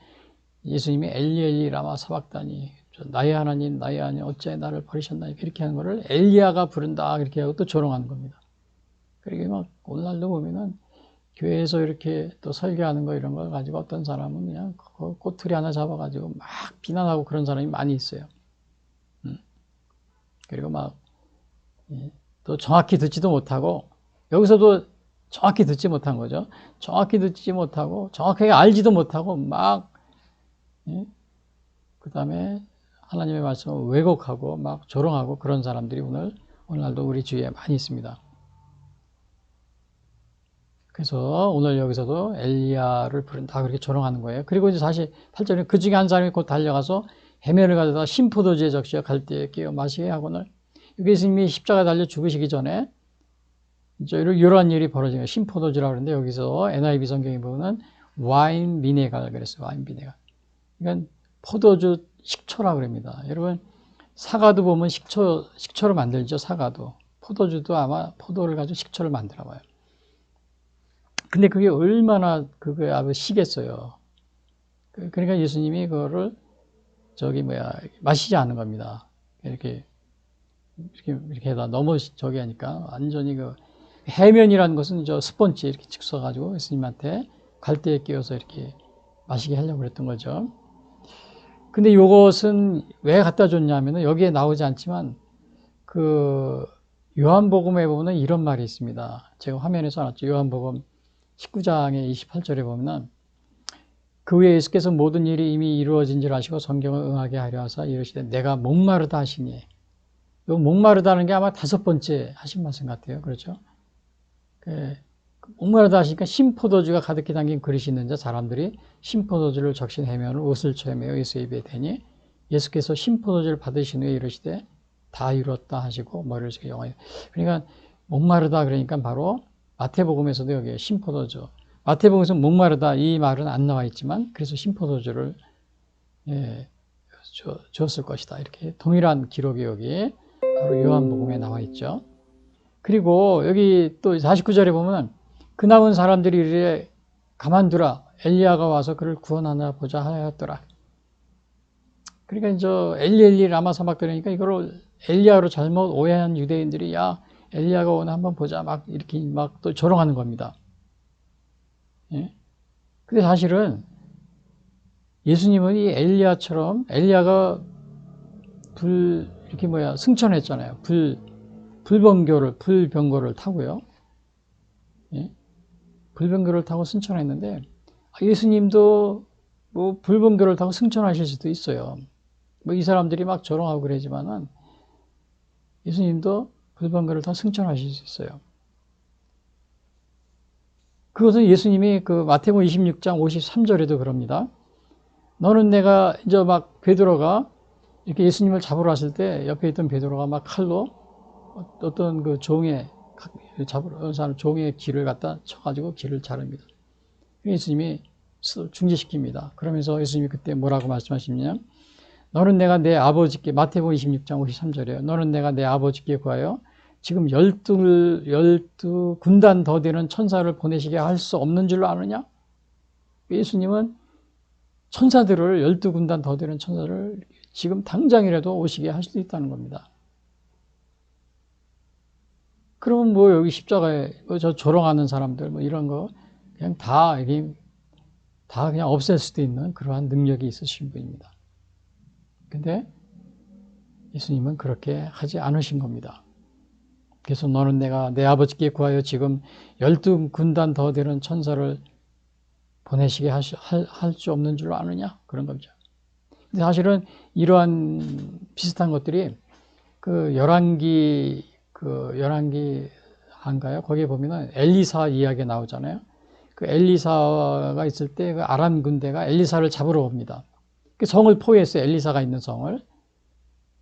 예수님이 엘리 라마 사박다니 나의 하나님 어째 나를 버리셨나 이렇게 하는 거를 엘리야가 부른다 이렇게 하고 또 조롱하는 겁니다. 그리고 막 오늘날도 보면은 교회에서 이렇게 또 설교하는 거 이런 걸 가지고 어떤 사람은 그냥 꼬투리 하나 잡아가지고 막 비난하고 그런 사람이 많이 있어요. 그리고 막 또 정확히 듣지도 못하고 여기서도 정확히 듣지 못한 거죠. 정확히 듣지 못하고 정확하게 알지도 못하고 막 그 다음에 하나님의 말씀을 왜곡하고 막 조롱하고 그런 사람들이 오늘날도 우리 주위에 많이 있습니다. 그래서 오늘 여기서도 엘리야를 부른다 그렇게 조롱하는 거예요. 그리고 이제 다시 8절에 그 중에 한 사람이 곧 달려가서 해면을 가져다 신포도주에 적시어 갈대에 끼워 마시게 하고는 예수님이 십자가 달려 죽으시기 전에 이제 이러한 일이 벌어진 거예요. 신포도주라고 그러는데 여기서 NIV 성경에 보면 와인 비네갈 그랬어요. 와인 비네갈. 그러니까 포도주 식초라고 그럽니다. 여러분 사과도 보면 식초로 만들죠. 사과도. 포도주도 아마 포도를 가지고 식초를 만들어 봐요. 근데 그게 얼마나 그게 아주 시겠어요. 그러니까 예수님이 그거를 마시지 않은 겁니다. 이렇게 해다 너무 저기 하니까 완전히 그 해면이라는 것은 저 스펀지 이렇게 찍어가지고 예수님한테 갈대에 끼워서 이렇게 마시게 하려고 그랬던 거죠. 근데 이것은 왜 갖다 줬냐면은 여기에 나오지 않지만 그 요한복음에 보면 이런 말이 있습니다. 제가 화면에 써놨죠. 요한복음 19장의 28절에 보면 그 후에 예수께서 모든 일이 이미 이루어진 줄 아시고 성경을 응하게 하려 하사 이르시되 내가 목마르다 하시니 이 목마르다는 게 아마 5번째 하신 말씀 같아요. 그렇죠? 목마르다 하시니까 신포도주가 가득히 담긴 그릇이 있는 자 사람들이 신포도주를 적신 해면을 옷을 쳐매어 예수의 입에 대니 예수께서 신포도주를 받으신 후에 이르시되 다 이루었다 하시고 머리를 숙여 영원히 그러니까 목마르다 그러니까 바로 마태복음에서도 여기에 신포도주 마태복음에서 목마르다 이 말은 안 나와 있지만 그래서 신포도주를 줬을 것이다 이렇게 동일한 기록이 여기 바로 요한복음에 나와 있죠. 그리고 여기 또 49절에 보면 그 남은 사람들이 이르되 가만두라 엘리야가 와서 그를 구원하나 보자 하였더라. 그러니까 이제 엘리 라마 사박다니까 이거를 엘리야로 잘못 오해한 유대인들이 야 엘리야가 오나 한번 보자 막 이렇게 막 또 조롱하는 겁니다. 예? 근데 사실은 예수님은 이 엘리야가 승천했잖아요. 불병거를 타고요. 예? 불병거를 타고 승천했는데 예수님도 뭐 불병거를 타고 승천하실 수도 있어요. 뭐 이 사람들이 막 조롱하고 그러지만은 예수님도 불병거를 타고 승천하실 수 있어요. 그것은 예수님이 그 마태복음 26장 53절에도 그럽니다. 너는 내가 이제 막 베드로가 이렇게 예수님을 잡으러 왔을 때 옆에 있던 베드로가 막 칼로 어떤 그 잡으러 사람 종의 귀를 갖다 쳐가지고 귀를 자릅니다. 예수님이 중지시킵니다. 그러면서 예수님이 그때 뭐라고 말씀하시느냐? 너는 내가 내 아버지께, 마태복음 26장 53절이에요. 너는 내가 내 아버지께 구하여 지금 12군단 더 되는 천사를 보내시게 할 수 없는 줄로 아느냐? 예수님은 천사들을 12군단 더 되는 천사를 지금 당장이라도 오시게 할 수도 있다는 겁니다. 그러면 뭐 여기 십자가에 저 조롱하는 사람들 뭐 이런 거 그냥 다 그냥 없앨 수도 있는 그러한 능력이 있으신 분입니다. 근데 예수님은 그렇게 하지 않으신 겁니다. 그래서 너는 내가 내 아버지께 구하여 지금 12군단 더 되는 천사를 보내시게 할 수 없는 줄 아느냐? 그런 거죠. 근데 사실은 이러한 비슷한 것들이 그 열왕기 한가요? 거기에 보면은 엘리사 이야기가 나오잖아요. 그 엘리사가 있을 때 그 아람 군대가 엘리사를 잡으러 옵니다. 그 성을 포위했어요. 엘리사가 있는 성을.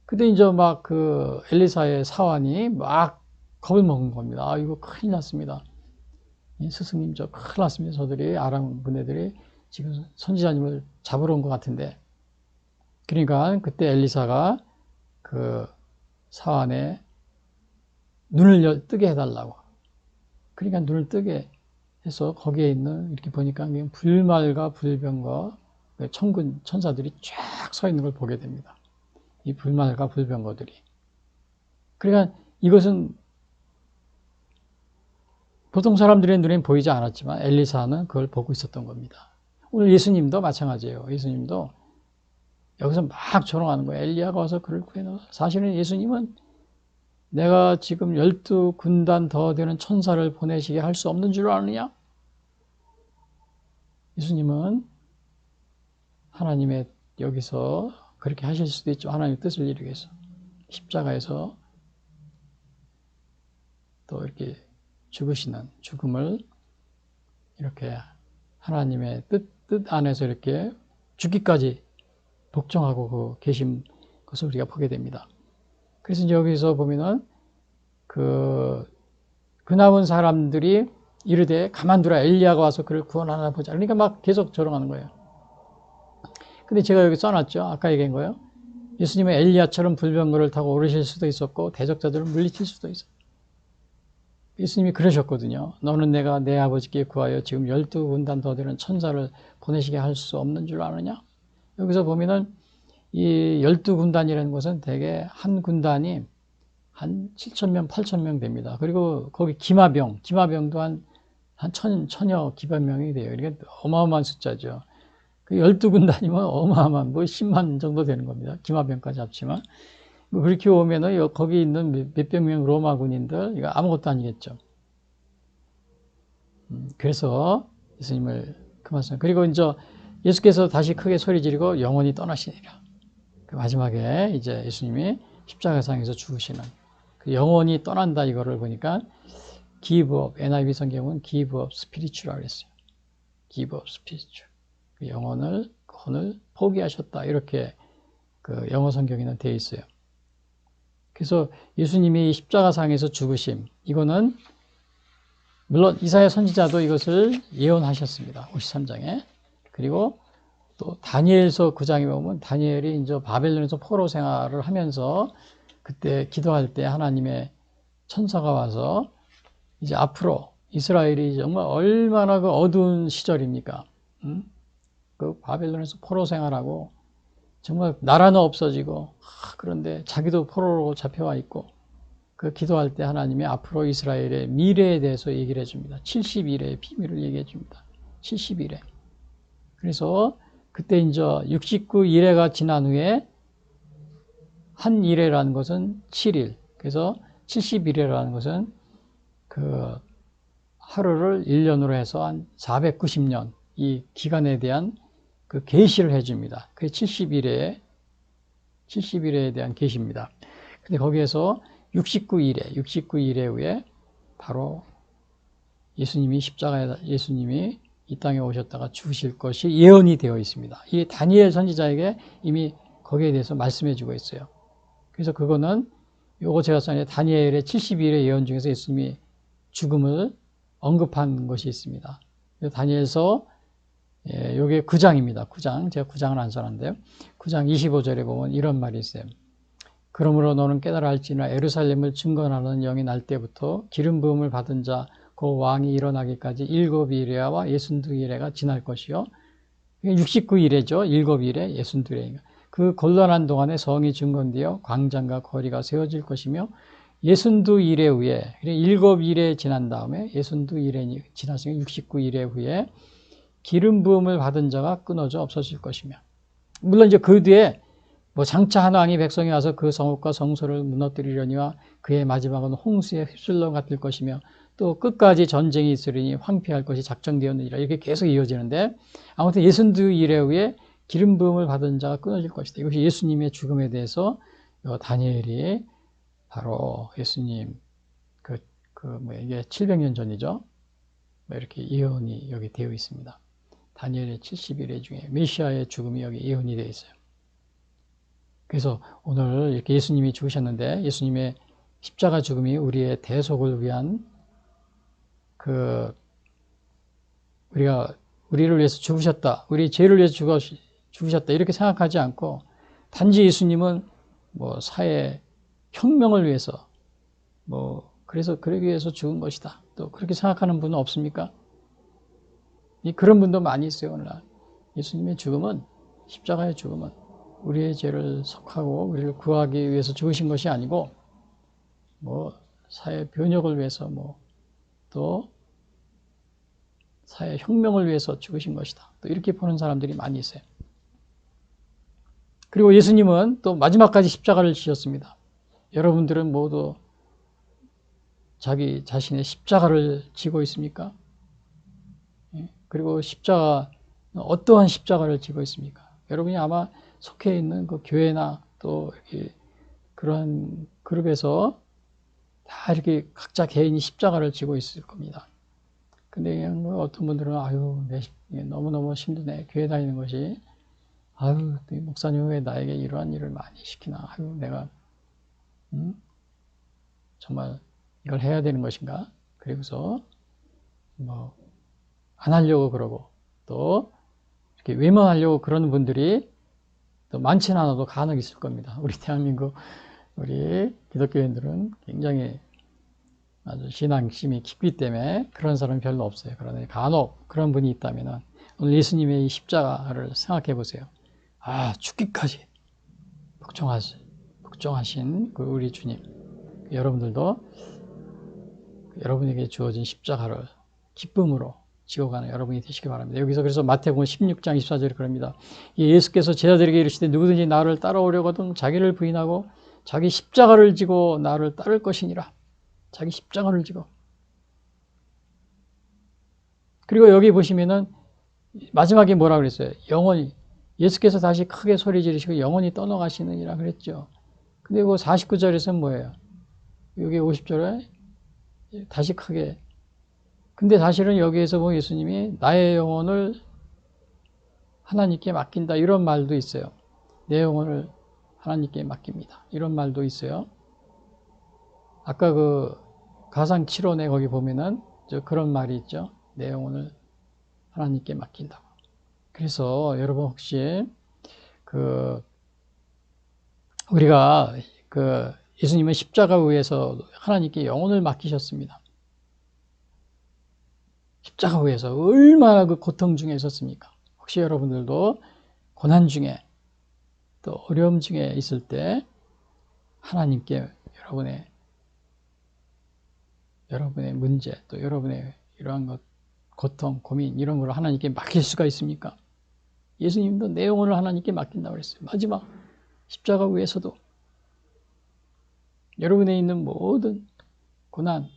근데 이제 막 그 엘리사의 사환이 막 겁을 먹은 겁니다. 아, 이거 큰일 났습니다. 스승님, 저 큰일 났습니다. 저들이 아람 군대들이 지금 선지자님을 잡으러 온 것 같은데. 그러니까 그때 엘리사가 그 사환의 눈을 뜨게 해달라고. 그러니까 눈을 뜨게 해서 거기에 있는 이렇게 보니까 불말과 불병거 천군 천사들이 쫙 서 있는 걸 보게 됩니다. 이 불말과 불병거들이. 그러니까 이것은 보통 사람들의 눈에는 보이지 않았지만 엘리사는 그걸 보고 있었던 겁니다. 오늘 예수님도 마찬가지예요. 예수님도 여기서 막 조롱하는 거예요. 엘리야가 와서 그를 구해놓아. 사실은 예수님은 내가 지금 12군단 더 되는 천사를 보내시게 할 수 없는 줄 아느냐? 예수님은 하나님의 여기서 그렇게 하실 수도 있죠. 하나님의 뜻을 이루기 위해서. 십자가에서 또 이렇게 죽으시는 죽음을 이렇게 하나님의 뜻 안에서 이렇게 죽기까지 복종하고 계신 것을 우리가 보게 됩니다. 그래서 이제 여기서 보면은 그 남은 사람들이 이르되 가만두라 엘리야가 와서 그를 구원하나 보자. 그러니까 막 계속 조롱하는 거예요. 근데 제가 여기 써놨죠. 아까 얘기한 거예요. 예수님은 엘리야처럼 불병거를 타고 오르실 수도 있었고 대적자들을 물리칠 수도 있었고 예수님이 그러셨거든요. 너는 내가 내 아버지께 구하여 지금 12군단 더 되는 천사를 보내시게 할 수 없는 줄 아느냐? 여기서 보면은 이 12군단이라는 것은 대개 한 군단이 한 7,000명, 8,000명 됩니다. 그리고 거기 기마병도 한 천여 기마병이 돼요. 이게 어마어마한 숫자죠. 그 12군단이면 어마어마한, 10만 정도 되는 겁니다. 기마병까지 합치면. 그렇게 오면은 거기 있는 몇백 명 로마 군인들, 이거 아무것도 아니겠죠. 그래서 예수님을 그 말씀. 그리고 이제 예수께서 다시 크게 소리 지르고 영원히 떠나시니라. 그 마지막에 이제 예수님이 십자가상에서 죽으시는 그 영원히 떠난다 이거를 보니까 give up, NIV 성경은 give up spiritual이라고 했어요. give up spiritual. 그 영혼을 포기하셨다. 이렇게 그 영어 성경에는 되어 있어요. 그래서 예수님이 십자가상에서 죽으심, 이거는 물론 이사야 선지자도 이것을 예언하셨습니다. 53장에. 그리고 또 다니엘서 9장에 보면 다니엘이 이제 바벨론에서 포로 생활을 하면서 그때 기도할 때 하나님의 천사가 와서 이제 앞으로 이스라엘이 정말 얼마나 그 어두운 시절입니까? 그 바벨론에서 포로 생활하고 정말 나라는 없어지고 그런데 자기도 포로로 잡혀와 있고 그 기도할 때 하나님이 앞으로 이스라엘의 미래에 대해서 얘기를 해줍니다. 70일의 비밀을 얘기해 줍니다. 70일에. 그래서 그때 이제 69일회가 지난 후에 한 일회라는 것은 7일. 그래서 70일회라는 것은 그 하루를 1년으로 해서 한 490년 이 기간에 대한 그 계시를 해줍니다. 그게 70일회에 대한 계시입니다. 근데 거기에서 69일회 후에 바로 예수님이 예수님이 이 땅에 오셨다가 죽으실 것이 예언이 되어 있습니다. 이 다니엘 선지자에게 이미 거기에 대해서 말씀해 주고 있어요. 그래서 그거는 요거 제가 전에 다니엘의 70일의 예언 중에서 예수님이 죽음을 언급한 것이 있습니다. 다니엘서 요게 9장입니다. 9장. 제가 9장을 안 써놨는데요. 9장 25절에 보면 이런 말이 있어요. 그러므로 너는 깨달아 할지니라 예루살렘을 증거하는 영이 날 때부터 기름 부음을 받은 자 그 왕이 일어나기까지 7일에와 62일에가 지날 것이요. 69일에죠. 7일에 62일에. 그 곤란한 동안에 성이 증건되어 광장과 거리가 세워질 것이며 62일에 후에 7일에 지난 다음에 62일에 지났으면 69일에 후에 기름 부음을 받은 자가 끊어져 없어질 것이며 물론 이제 그 뒤에 뭐 장차 한 왕이 백성이 와서 그 성읍과 성소를 무너뜨리려니와 그의 마지막은 홍수에 휩쓸려 같을 것이며 또 끝까지 전쟁이 있으리니 황폐할 것이 작정되었느니라 이렇게 계속 이어지는데 아무튼 62일에 후에 기름 부음을 받은 자가 끊어질 것이다. 이것이 예수님의 죽음에 대해서 다니엘이 바로 예수님 이게 700년 전이죠. 이렇게 예언이 여기 되어 있습니다. 다니엘의 70일의 중에 메시아의 죽음이 여기 예언이 되어 있어요. 그래서 오늘 이렇게 예수님이 죽으셨는데 예수님의 십자가 죽음이 우리의 대속을 위한 우리를 위해서 죽으셨다. 우리 죄를 위해서 죽으셨다. 이렇게 생각하지 않고 단지 예수님은 뭐 사회 혁명을 위해서 그래서 그러기 위해서 죽은 것이다. 또 그렇게 생각하는 분은 없습니까? 그런 분도 많이 있어요, 오늘날. 예수님의 죽음은, 십자가의 죽음은 우리의 죄를 속하고 우리를 구하기 위해서 죽으신 것이 아니고, 사회 변혁을 위해서, 또 사회 혁명을 위해서 죽으신 것이다. 또 이렇게 보는 사람들이 많이 있어요. 그리고 예수님은 또 마지막까지 십자가를 지셨습니다. 여러분들은 모두 자기 자신의 십자가를 지고 있습니까? 그리고 어떠한 십자가를 지고 있습니까? 여러분이 아마 속해 있는 그 교회나 또 이렇게 그런 그룹에서 다 이렇게 각자 개인이 십자가를 지고 있을 겁니다. 근데 그냥 어떤 분들은 너무너무 힘드네. 교회 다니는 것이. 목사님 왜 나에게 이러한 일을 많이 시키나. 내가 정말 이걸 해야 되는 것인가? 그리고서 안 하려고 그러고 또 이렇게 외면하려고 그러는 분들이 또 많지는 않아도 간혹 있을 겁니다. 우리 대한민국 우리 기독교인들은 굉장히 아주 신앙심이 깊기 때문에 그런 사람이 별로 없어요. 그러나 간혹 그런 분이 있다면 오늘 예수님의 이 십자가를 생각해 보세요. 죽기까지 복종하신 그 우리 주님. 여러분들도 여러분에게 주어진 십자가를 기쁨으로 지고 가는 여러분이 되시기 바랍니다. 여기서 그래서 마태복음 16장 24절에 그럽니다. 예수께서 제자들에게 이르시되 누구든지 나를 따라오려거든 자기를 부인하고 자기 십자가를 지고 나를 따를 것이니라. 자기 십자가를 지고. 그리고 여기 보시면은 마지막에 뭐라 그랬어요? 영원히 예수께서 다시 크게 소리 지르시고 영원히 떠나가시느니라 그랬죠. 근데 그 49절에서는 뭐예요? 여기 50절에 다시 크게. 근데 사실은 여기에서 보면 예수님이 나의 영혼을 하나님께 맡긴다 이런 말도 있어요. 내 영혼을 하나님께 맡깁니다. 이런 말도 있어요. 아까 그 가상치론에 거기 보면은 그런 말이 있죠. 내 영혼을 하나님께 맡긴다고. 그래서 여러분 혹시 우리가 예수님은 십자가 위에서 하나님께 영혼을 맡기셨습니다. 십자가 위에서 얼마나 그 고통 중에 있었습니까? 혹시 여러분들도 고난 중에 또 어려움 중에 있을 때 하나님께 여러분의 문제 또 여러분의 이러한 것 고통, 고민 이런 걸 하나님께 맡길 수가 있습니까? 예수님도 내 영혼을 하나님께 맡긴다고 그랬어요. 마지막 십자가 위에서도 여러분에 있는 모든 고난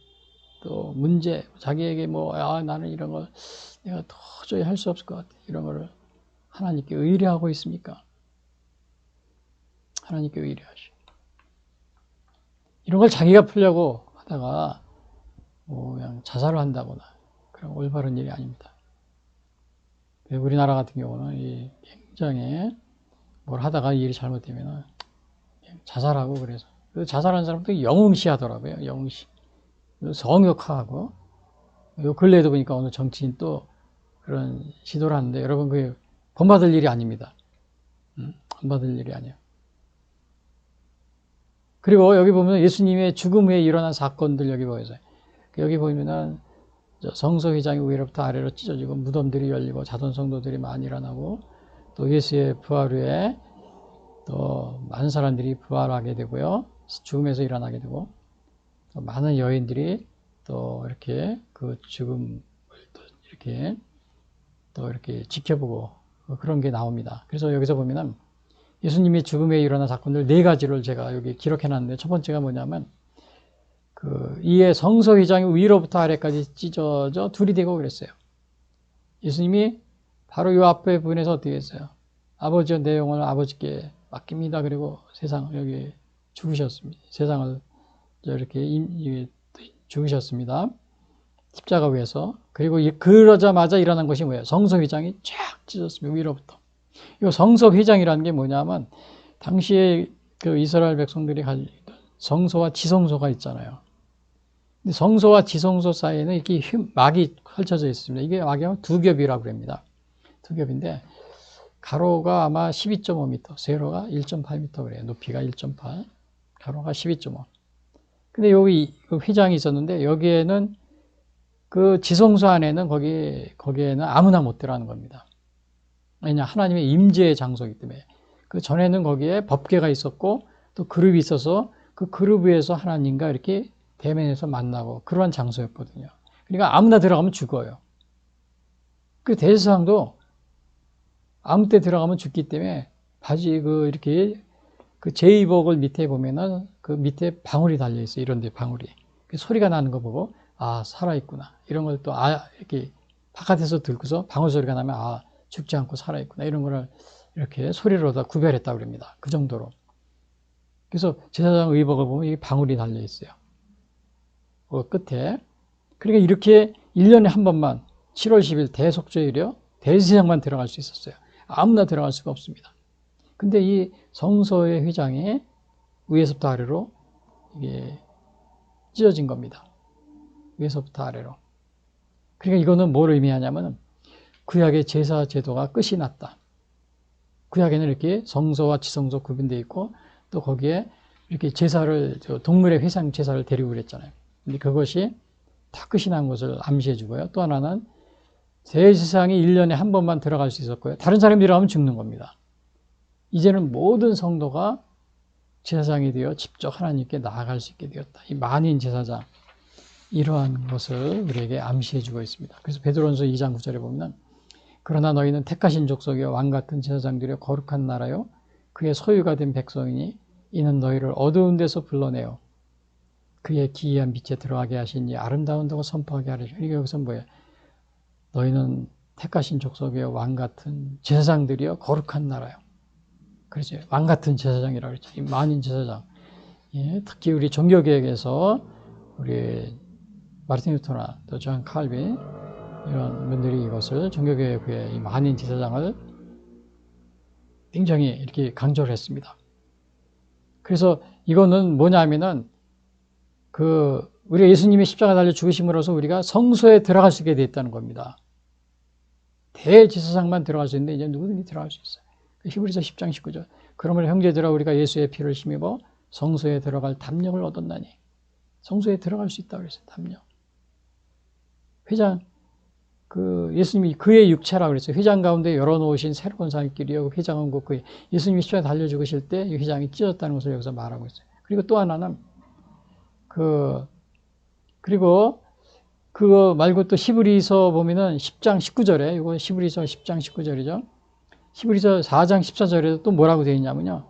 또 문제, 자기에게 나는 이런 걸 내가 도저히 할 수 없을 것 같아. 이런 거를 하나님께 의뢰하고 있습니까? 하나님께 의뢰하시. 이런 걸 자기가 풀려고 하다가 그냥 자살을 한다거나 그런 올바른 일이 아닙니다. 우리나라 같은 경우는 굉장히 뭘 하다가 일이 잘못되면 자살하고 그래서 그 자살하는 사람도 영웅시 하더라고요. 영웅시. 성역하고 요 근래에도 보니까 오늘 정치인 또 그런 시도를 하는데 여러분 그게 본받을 일이 아닙니다. 본받을 일이 아니에요. 그리고 여기 보면 예수님의 죽음 후에 일어난 사건들 여기 보여요. 여기 보면은 성소 휘장이 위로부터 아래로 찢어지고 무덤들이 열리고 자돈 성도들이 많이 일어나고 또 예수의 부활 후에 또 많은 사람들이 부활하게 되고요. 죽음에서 일어나게 되고 또 많은 여인들이 또 이렇게 그 죽음을 또 이렇게 지켜보고 그런 게 나옵니다. 그래서 여기서 보면은 예수님이 죽음에 일어난 사건들 4가지를 제가 여기 기록해 놨는데 첫 번째가 뭐냐면 이에 성소 휘장이 위로부터 아래까지 찢어져 둘이 되고 그랬어요. 예수님이 바로 이 앞에 부분에서 어떻게 했어요? 아버지여 내 영혼을 아버지께 맡깁니다. 그리고 여기 죽으셨습니다. 세상을 이렇게 죽으셨습니다. 십자가 위에서. 그리고 그러자마자 일어난 것이 뭐예요? 성소 휘장이 쫙 찢어졌습니다. 위로부터. 이 성소 휘장이라는 게 뭐냐면 당시에 그 이스라엘 백성들이 가지고 있던 성소와 지성소가 있잖아요. 근데 성소와 지성소 사이에는 이렇게 막이 펼쳐져 있습니다. 이게 막이 2겹이라고 합니다. 2겹인데 가로가 아마 12.5m, 세로가 1.8m 그래요. 높이가 1.8, 가로가 12.5. 근데 여기 그 휘장이 있었는데 여기에는 그 지성소 안에는 거기에는 아무나 못 들어가는 겁니다. 왜냐 하나님의 임재의 장소이기 때문에. 그 전에는 거기에 법궤가 있었고 또 그룹이 있어서 그 그룹 위에서 하나님과 이렇게 대면에서 만나고 그러한 장소였거든요. 그러니까 아무나 들어가면 죽어요. 그 대제사장도 아무 때 들어가면 죽기 때문에 바지 이렇게 그 제의복을 밑에 보면은 그 밑에 방울이 달려 있어요. 이런데 방울이. 그 소리가 나는 거 보고 아 살아있구나. 이런 걸 또 이렇게 바깥에서 듣고서 방울 소리가 나면 죽지 않고 살아있구나. 이런 거를 이렇게 소리로 다 구별했다고 합니다. 그 정도로. 그래서 제사장 의복을 보면 이 방울이 달려 있어요. 그 끝에. 그러니까 이렇게 1년에 한 번만 7월 10일 대속죄일이요. 대제사장만 들어갈 수 있었어요. 아무나 들어갈 수가 없습니다. 근데 이 성소의 휘장이 위에서부터 아래로 이게 찢어진 겁니다. 위에서부터 아래로. 그러니까 이거는 뭘 의미하냐면 구약의 제사 제도가 끝이 났다. 구약에는 이렇게 성소와 지성소 구분되어 있고 또 거기에 이렇게 동물의 회상 제사를 드리고 그랬잖아요. 근데 그것이 다 끝이 난 것을 암시해 주고요. 또 하나는 대제사장이 1년에 한 번만 들어갈 수 있었고요. 다른 사람이 들어가면 죽는 겁니다. 이제는 모든 성도가 제사장이 되어 직접 하나님께 나아갈 수 있게 되었다. 이 만인 제사장, 이러한 것을 우리에게 암시해 주고 있습니다. 그래서 베드로전서 2장 9절에 보면 그러나 너희는 택하신 족속이요 왕같은 제사장들이요 거룩한 나라요 그의 소유가 된 백성이니 이는 너희를 어두운 데서 불러내어 그의 기이한 빛에 들어가게 하시니 아름다운 덕을 선포하게 하리라. 이게 여기서 뭐예요? 너희는 택하신 족속이요 왕같은 제사장들이요 거룩한 나라요. 그렇죠. 왕같은 제사장이라고 그랬죠. 이 만인 제사장. 예, 특히 우리 종교개혁에서 우리 마르틴 루터나 또 존 칼빈 이런 분들이 이것을 종교개혁 후에 이 만인 제사장을 굉장히 이렇게 강조를 했습니다. 그래서 이거는 뭐냐면은 우리가 예수님의 십자가 달려 죽으심으로써 우리가 성소에 들어갈 수 있게 되었다는 겁니다. 대제사장만 들어갈 수 있는데 이제 누구든지 들어갈 수 있어요. 히브리서 10장 19절. 그러므로 형제들아 우리가 예수의 피를 힘입어 성소에 들어갈 담력을 얻었나니. 성소에 들어갈 수 있다고 그랬어요. 담력. 회장, 예수님이 그의 육체라고 그랬어요. 회장 가운데 열어놓으신 새로운 산길이요. 회장은 그 예수님이 십자가에 달려 죽으실 때 이 회장이 찢어졌다는 것을 여기서 말하고 있어요. 그리고 또 하나는 그리고 그거 말고 또 히브리서 보면은 10장 19절에 이거 히브리서 10장 19절이죠. 히브리서 4장 14절에도 또 뭐라고 되어 있냐면요.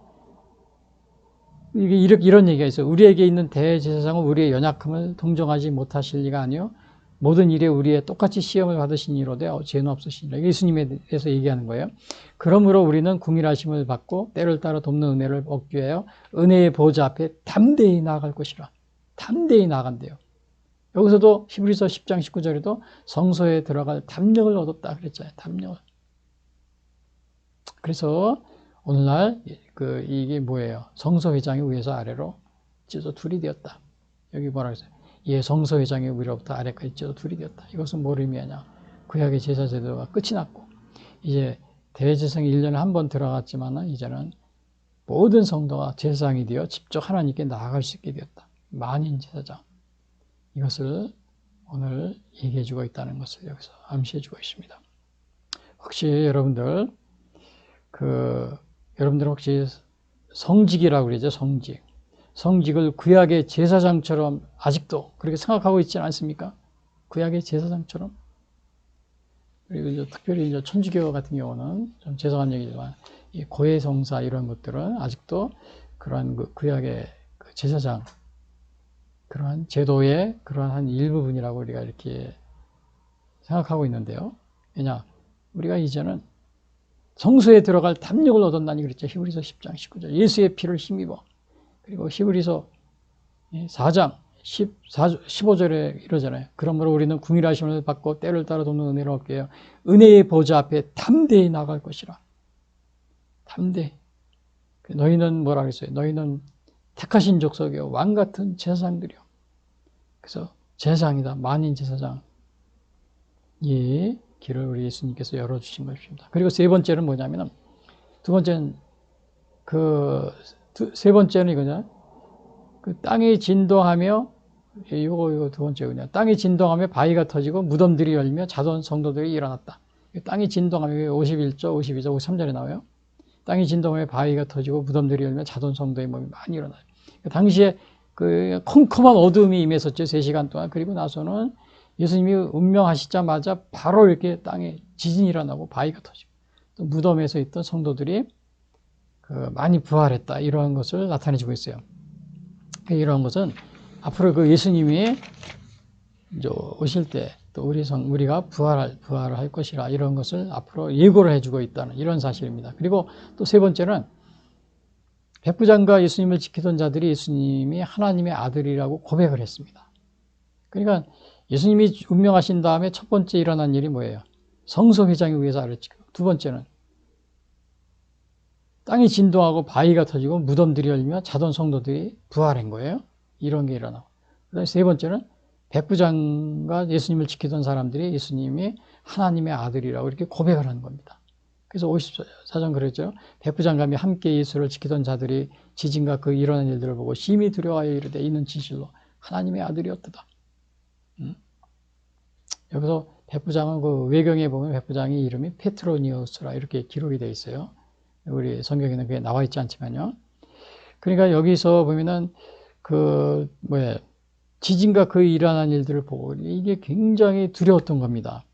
이런 얘기가 있어요. 우리에게 있는 대제사장은 우리의 연약함을 동정하지 못하실 리가 아니요 모든 일에 우리의 똑같이 시험을 받으신 이로되 죄는 없으시니라. 예수님에 대해서 얘기하는 거예요. 그러므로 우리는 궁일하심을 받고 때를 따라 돕는 은혜를 얻기 위하여 은혜의 보좌 앞에 담대히 나아갈 것이라. 담대히 나아간대요. 여기서도 히브리서 10장 19절에도 성소에 들어갈 담력을 얻었다 그랬잖아요. 담력을. 그래서 오늘날 이게 뭐예요? 성소 회장이 위에서 아래로 찢어 둘이 되었다. 여기 뭐라 그랬어요? 예, 성소 회장이 위로부터 아래까지 찢어 둘이 되었다. 이것은 뭘 의미하냐? 구약의 제사 제도가 끝이 났고 이제 대제사장이 1년에 한 번 들어갔지만 이제는 모든 성도가 제사장이 되어 직접 하나님께 나아갈 수 있게 되었다. 만인 제사장. 이것을 오늘 얘기해 주고 있다는 것을 여기서 암시해 주고 있습니다. 혹시 여러분들 여러분들 혹시 성직이라고 그러죠? 성직. 성직을 구약의 제사장처럼 아직도 그렇게 생각하고 있지 않습니까? 구약의 제사장처럼. 그리고 이제 특별히 이제 천주교 같은 경우는 좀 죄송한 얘기지만 이 고해성사 이런 것들은 아직도 그러한 구약의 제사장 그러한 제도의 그러한 한 일부분이라고 우리가 이렇게 생각하고 있는데요. 왜냐? 우리가 이제는 성소에 들어갈 담력을 얻었나니 그랬죠. 히브리서 10장 19절. 예수의 피를 힘입어. 그리고 히브리서 4장 15절에 이러잖아요. 그러므로 우리는 궁일하심을 받고 때를 따라 돕는 은혜를 얻게 해요. 은혜의 보좌 앞에 담대히 나갈 것이라. 담대히. 너희는 뭐라 그랬어요? 너희는 택하신 족속이요 왕 같은 제사장들이요. 그래서 제사장이다. 만인 제사장. 이 길을 우리 예수님께서 열어주신 것입니다. 그리고 세 번째는 뭐냐면은 세 번째는 이거냐? 땅이 진동하며 이거 두 번째군요. 땅이 진동하며 바위가 터지고 무덤들이 열며 자손 성도들이 일어났다. 땅이 진동하며 51절, 52절, 53절에 나와요. 땅이 진동하며 바위가 터지고 무덤들이 열며 자손 성도의 몸이 많이 일어나요. 당시에 컴컴한 어둠이 임했었죠. 3시간 동안. 그리고 나서는 예수님이 운명하시자마자 바로 이렇게 땅에 지진이 일어나고 바위가 터지고 또 무덤에서 있던 성도들이 많이 부활했다. 이러한 것을 나타내주고 있어요. 이러한 것은 앞으로 예수님이 이제 오실 때 또 우리가 부활을 할 것이라 이런 것을 앞으로 예고를 해주고 있다는 이런 사실입니다. 그리고 또 세 번째는 백부장과 예수님을 지키던 자들이 예수님이 하나님의 아들이라고 고백을 했습니다. 그러니까 예수님이 운명하신 다음에 첫 번째 일어난 일이 뭐예요? 성소 회장이 위에서 아래치고 두 번째는 땅이 진동하고 바위가 터지고 무덤들이 열리며 자던 성도들이 부활한 거예요. 이런 게 일어나고. 그다음에 세 번째는 백부장과 예수님을 지키던 사람들이 예수님이 하나님의 아들이라고 이렇게 고백을 하는 겁니다. 그래서 54장 그랬죠. 백부장과 함께 예수를 지키던 자들이 지진과 그 일어난 일들을 보고 심히 두려워하여 이르되 이는 진실로 하나님의 아들이었다. 여기서 백부장은 그 외경에 보면 백부장의 이름이 페트로니우스라 이렇게 기록이 되어 있어요. 우리 성경에는 그게 나와 있지 않지만요. 그러니까 여기서 보면은 지진과 그 일어난 일들을 보고 이게 굉장히 두려웠던 겁니다.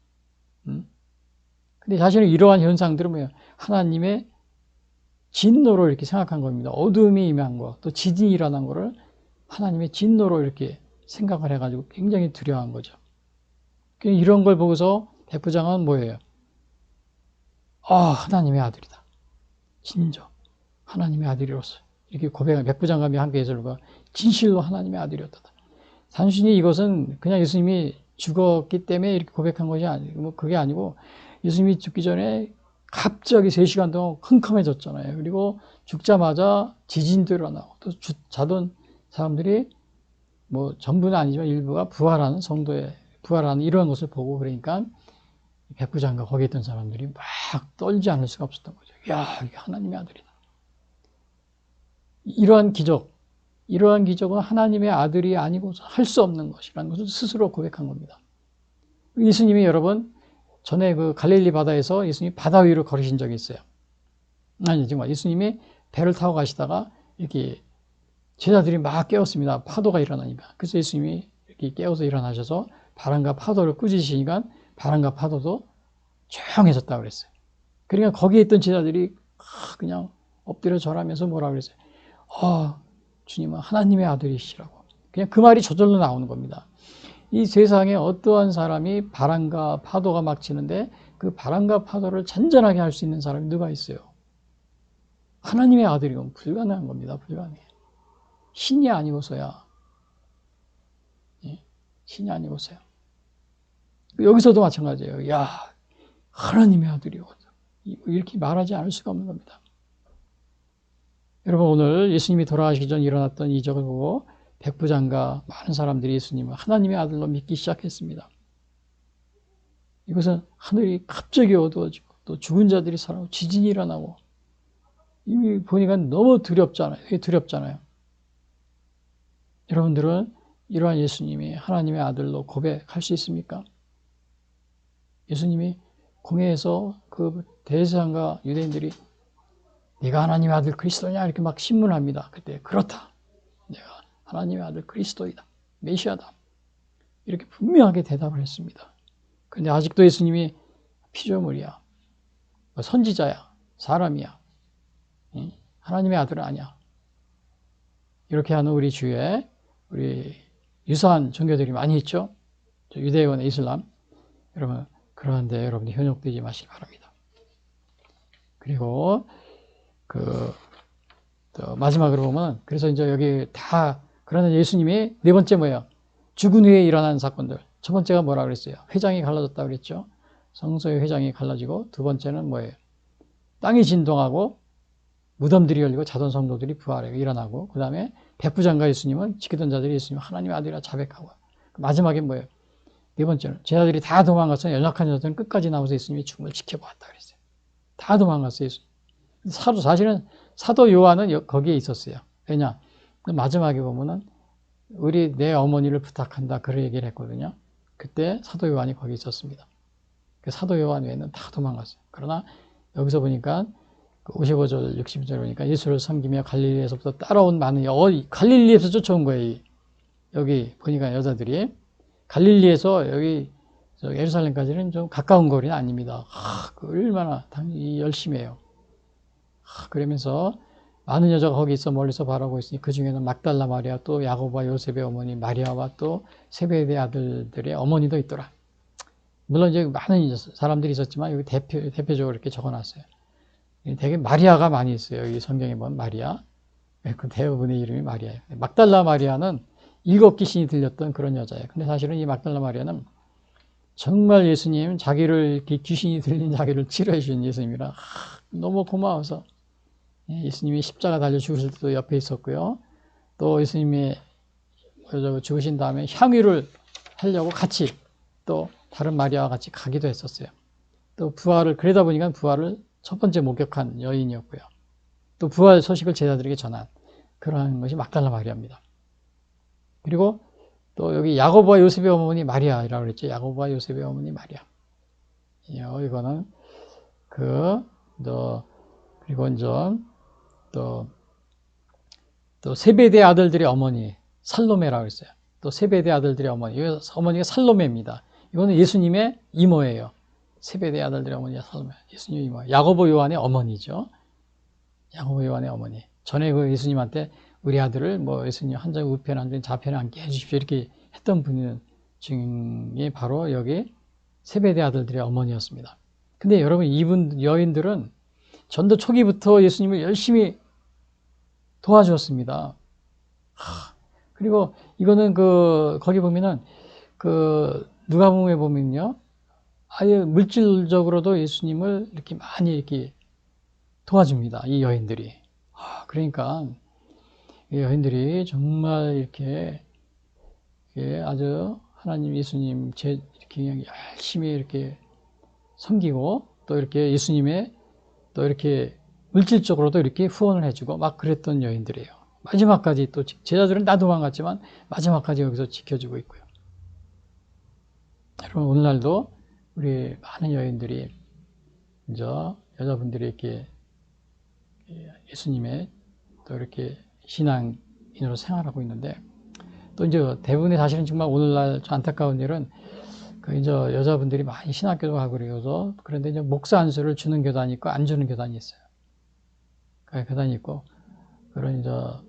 근데 사실은 이러한 현상들은 뭐예요? 하나님의 진노로 이렇게 생각한 겁니다. 어둠이 임한 거, 또 지진이 일어난 거를 하나님의 진노로 이렇게 생각을 해가지고 굉장히 두려워한 거죠. 이런 걸 보고서 백부장은 뭐예요? 하나님의 아들이다. 진정 하나님의 아들이로서 이렇게 고백한 백부장과 함께 예수가 진실로 하나님의 아들이었다. 단순히 이것은 그냥 예수님이 죽었기 때문에 이렇게 고백한 것이 아니고 그게 아니고 예수님이 죽기 전에 갑자기 3시간 동안 컴컴해졌잖아요. 그리고 죽자마자 지진도 일어나고 또 자던 사람들이 뭐 전부는 아니지만 일부가 부활하는 성도의 부활하는 이런 것을 보고 그러니까 백부장과 거기 있던 사람들이 막 떨지 않을 수가 없었던 거죠. 야, 이게 하나님의 아들이다. 이러한 기적은 하나님의 아들이 아니고 할 수 없는 것이라는 것을 스스로 고백한 겁니다. 예수님이 여러분 전에 갈릴리 바다에서 예수님이 바다 위로 걸으신 적이 있어요. 아니 정말 예수님이 배를 타고 가시다가 이렇게 제자들이 막 깨웠습니다. 파도가 일어나니까. 그래서 예수님이 이렇게 깨워서 일어나셔서 바람과 파도를 꾸짖으시니까 바람과 파도도 조용해졌다고 그랬어요. 그러니까 거기에 있던 제자들이 그냥 엎드려 절하면서 뭐라 그랬어요? 주님은 하나님의 아들이시라고. 그냥 그 말이 저절로 나오는 겁니다. 이 세상에 어떠한 사람이 바람과 파도가 막 치는데 그 바람과 파도를 잔잔하게 할 수 있는 사람이 누가 있어요? 하나님의 아들이면 불가능한 겁니다. 불가능해. 신이 아니고서야. 신이 아니고서요. 여기서도 마찬가지예요. 야, 하나님의 아들이요. 이렇게 말하지 않을 수가 없는 겁니다. 여러분, 오늘 예수님이 돌아가시기 전 일어났던 이적을 보고 백부장과 많은 사람들이 예수님을 하나님의 아들로 믿기 시작했습니다. 이것은 하늘이 갑자기 어두워지고 또 죽은 자들이 살아나고 지진이 일어나고, 이미 보니까 너무 두렵잖아요. 되게 두렵잖아요. 여러분들은 이러한 예수님이 하나님의 아들로 고백할 수 있습니까? 예수님이 공회에서 그 대제사장과 유대인들이 네가 하나님의 아들 그리스도냐 이렇게 막 신문합니다. 그때 그렇다. 내가 하나님의 아들 그리스도이다. 메시아다. 이렇게 분명하게 대답을 했습니다. 그런데 아직도 예수님이 피조물이야. 선지자야. 사람이야. 하나님의 아들은 아니야. 이렇게 하는 우리 주위에 우리 유사한 종교들이 많이 있죠. 유대교나 이슬람. 여러분, 그런데 여러분이 현혹되지 마시기 바랍니다. 그리고 또 마지막으로 보면, 그래서 이제 여기 다, 그러나 예수님이 네 번째 뭐예요? 죽은 후에 일어난 사건들. 첫 번째가 뭐라 그랬어요? 회장이 갈라졌다고 그랬죠. 성소의 회장이 갈라지고, 두 번째는 뭐예요? 땅이 진동하고 무덤들이 열리고 자던 성도들이 부활하고 일어나고, 그 다음에 백부장과 예수님은 지키던 자들이 예수님 하나님의 아들이라 자백하고, 마지막에 뭐예요? 네 번째는 제자들이 다 도망가서 연약한 자들은 끝까지 나와서 예수님이 죽음을 지켜보았다 그랬어요. 다 도망갔어요. 예수님. 사실은 사도 요한은 거기에 있었어요. 왜냐? 마지막에 보면은 내 어머니를 부탁한다 그런 얘기를 했거든요. 그때 사도 요한이 거기 있었습니다. 사도 요한 외에는 다 도망갔어요. 그러나 여기서 보니까 55절, 60절 보니까 예수를 섬기며 갈릴리에서부터 따라온 많은 갈릴리에서 쫓아온 거예요. 여기 보니까 여자들이 갈릴리에서 여기 예루살렘까지는 좀 가까운 거리는 아닙니다. 얼마나 열심히 해요. 그러면서 많은 여자가 거기 있어 멀리서 바라보고 있으니 그 중에는 막달라 마리아, 또 야고보와 요셉의 어머니 마리아와 또 세베대 아들들의 어머니도 있더라. 물론 이제 많은 사람들이 있었지만 여기 대표적으로 이렇게 적어놨어요. 되게 마리아가 많이 있어요. 여기 성경에 보면 마리아. 그 대부분의 이름이 마리아예요. 막달라 마리아는 7귀신이 들렸던 그런 여자예요. 근데 사실은 이 막달라 마리아는 정말 예수님, 이렇게 귀신이 들린 자기를 치료해 주신 예수님이라 너무 고마워서 예수님이 십자가 달려 죽으실 때도 옆에 있었고요. 또 예수님이 죽으신 다음에 향유를 하려고 같이 또 다른 마리아와 같이 가기도 했었어요. 또 그러다 보니까 부활을 첫 번째 목격한 여인이었고요. 또 부활 소식을 제자들에게 전한 그러한 것이 막달라 마리아입니다. 그리고 또 여기 야고보와 요셉의 어머니 마리아라고 그랬죠. 야고보와 요셉의 어머니 마리아. 이거는 그리고 이제 또 세베대 아들들의 어머니 살로메라고 그랬어요. 또 세베대 아들들의 어머니. 어머니가 살로메입니다. 이거는 예수님의 이모예요. 세베대 아들들의 어머니가 살로메. 예수님의 이모. 야고보 요한의 어머니죠. 야고보 요한의 어머니. 전에 그 예수님한테 우리 아들을 예수님 한 장 우편 한 장 좌편에 앉게 해주십시오 이렇게 했던 분이 중에 바로 여기 세베대 아들들의 어머니였습니다. 근데 여러분 이분 여인들은 전도 초기부터 예수님을 열심히 도와주었습니다. 그리고 이거는 거기 보면은 누가복음에 보면요, 아예 물질적으로도 예수님을 이렇게 많이 이렇게 도와줍니다. 이 여인들이. 그러니까 이 여인들이 정말 이렇게 아주 하나님 예수님 이렇게 열심히 이렇게 섬기고 또 이렇게 예수님의 또 이렇게 물질적으로도 이렇게 후원을 해주고 막 그랬던 여인들이에요. 마지막까지 또 제자들은 다 도망갔지만 마지막까지 여기서 지켜주고 있고요. 여러분 오늘날도 우리 많은 여인들이 이제 여자분들이 이렇게 예수님의 또 이렇게 신앙인으로 생활하고 있는데, 또 이제 대부분의 사실은 정말 오늘날 안타까운 일은 이제 여자분들이 많이 신학교도 가고 그래서, 그런데 이제 목사 안수를 주는 교단이 있고 안 주는 교단이 있어요. 교단이 있고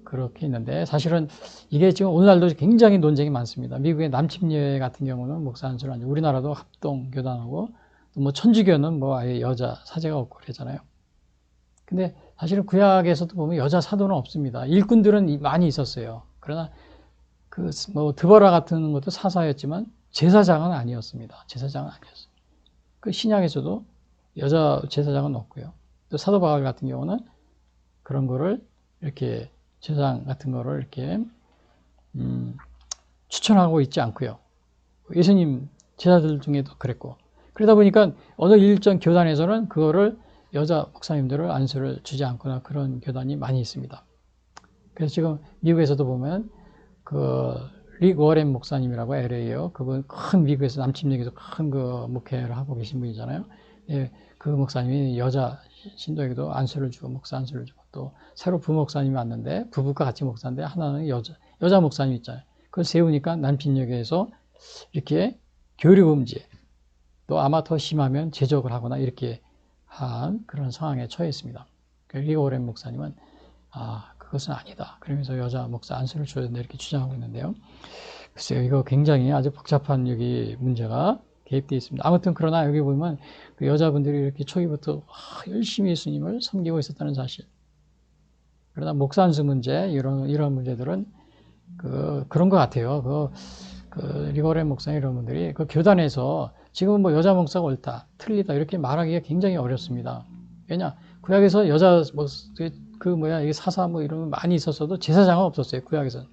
그렇게 있는데, 사실은 이게 지금 오늘날도 굉장히 논쟁이 많습니다. 미국의 남침예회 같은 경우는 목사 안수를 안 주고, 우리나라도 합동 교단하고 또 천주교는 아예 여자 사제가 없고 그러잖아요. 근데 사실은 구약에서도 보면 여자 사도는 없습니다. 일꾼들은 많이 있었어요. 그러나 그 뭐 드보라 같은 것도 사사였지만 제사장은 아니었습니다. 제사장은 아니었어요. 그 신약에서도 여자 제사장은 없고요. 또 사도 바울 같은 경우는 그런 거를 이렇게 제사장 같은 거를 이렇게 추천하고 있지 않고요. 예수님 제자들 중에도 그랬고, 그러다 보니까 어느 일정 교단에서는 그거를 여자 목사님들을 안수를 주지 않거나 그런 교단이 많이 있습니다. 그래서 지금 미국에서도 보면 그 릭 워렌 목사님이라고 LA요. 그분 큰 미국에서 남침역에서 큰 그 목회를 하고 계신 분이잖아요. 예, 그 목사님이 여자 신도에게도 안수를 주고 목사 안수를 주고, 또 새로 부목사님이 왔는데 부부가 같이 목사인데 하나는 여자 목사님 있잖아요. 그걸 세우니까 남침역에서 이렇게 교류금지, 또 아마 더 심하면 제적을 하거나 이렇게 한 그런 상황에 처해 있습니다. 릭 워렌 목사님은 그것은 아니다, 그러면서 여자 목사 안수를 줘야 된다 이렇게 주장하고 있는데요. 글쎄요, 이거 굉장히 아주 복잡한 여기 문제가 개입되어 있습니다. 아무튼 그러나 여기 보면 그 여자분들이 이렇게 초기부터 열심히 예수님을 섬기고 있었다는 사실. 그러나 목사 안수 문제, 이런 문제들은 그런 것 같아요. 릭 워렌 목사 이런 분들이 그 교단에서 지금 뭐 여자 목사가 옳다, 틀리다 이렇게 말하기가 굉장히 어렵습니다. 왜냐, 구약에서 여자 이게 사사 뭐 이런 거 많이 있었어도 제사장은 없었어요. 구약에서는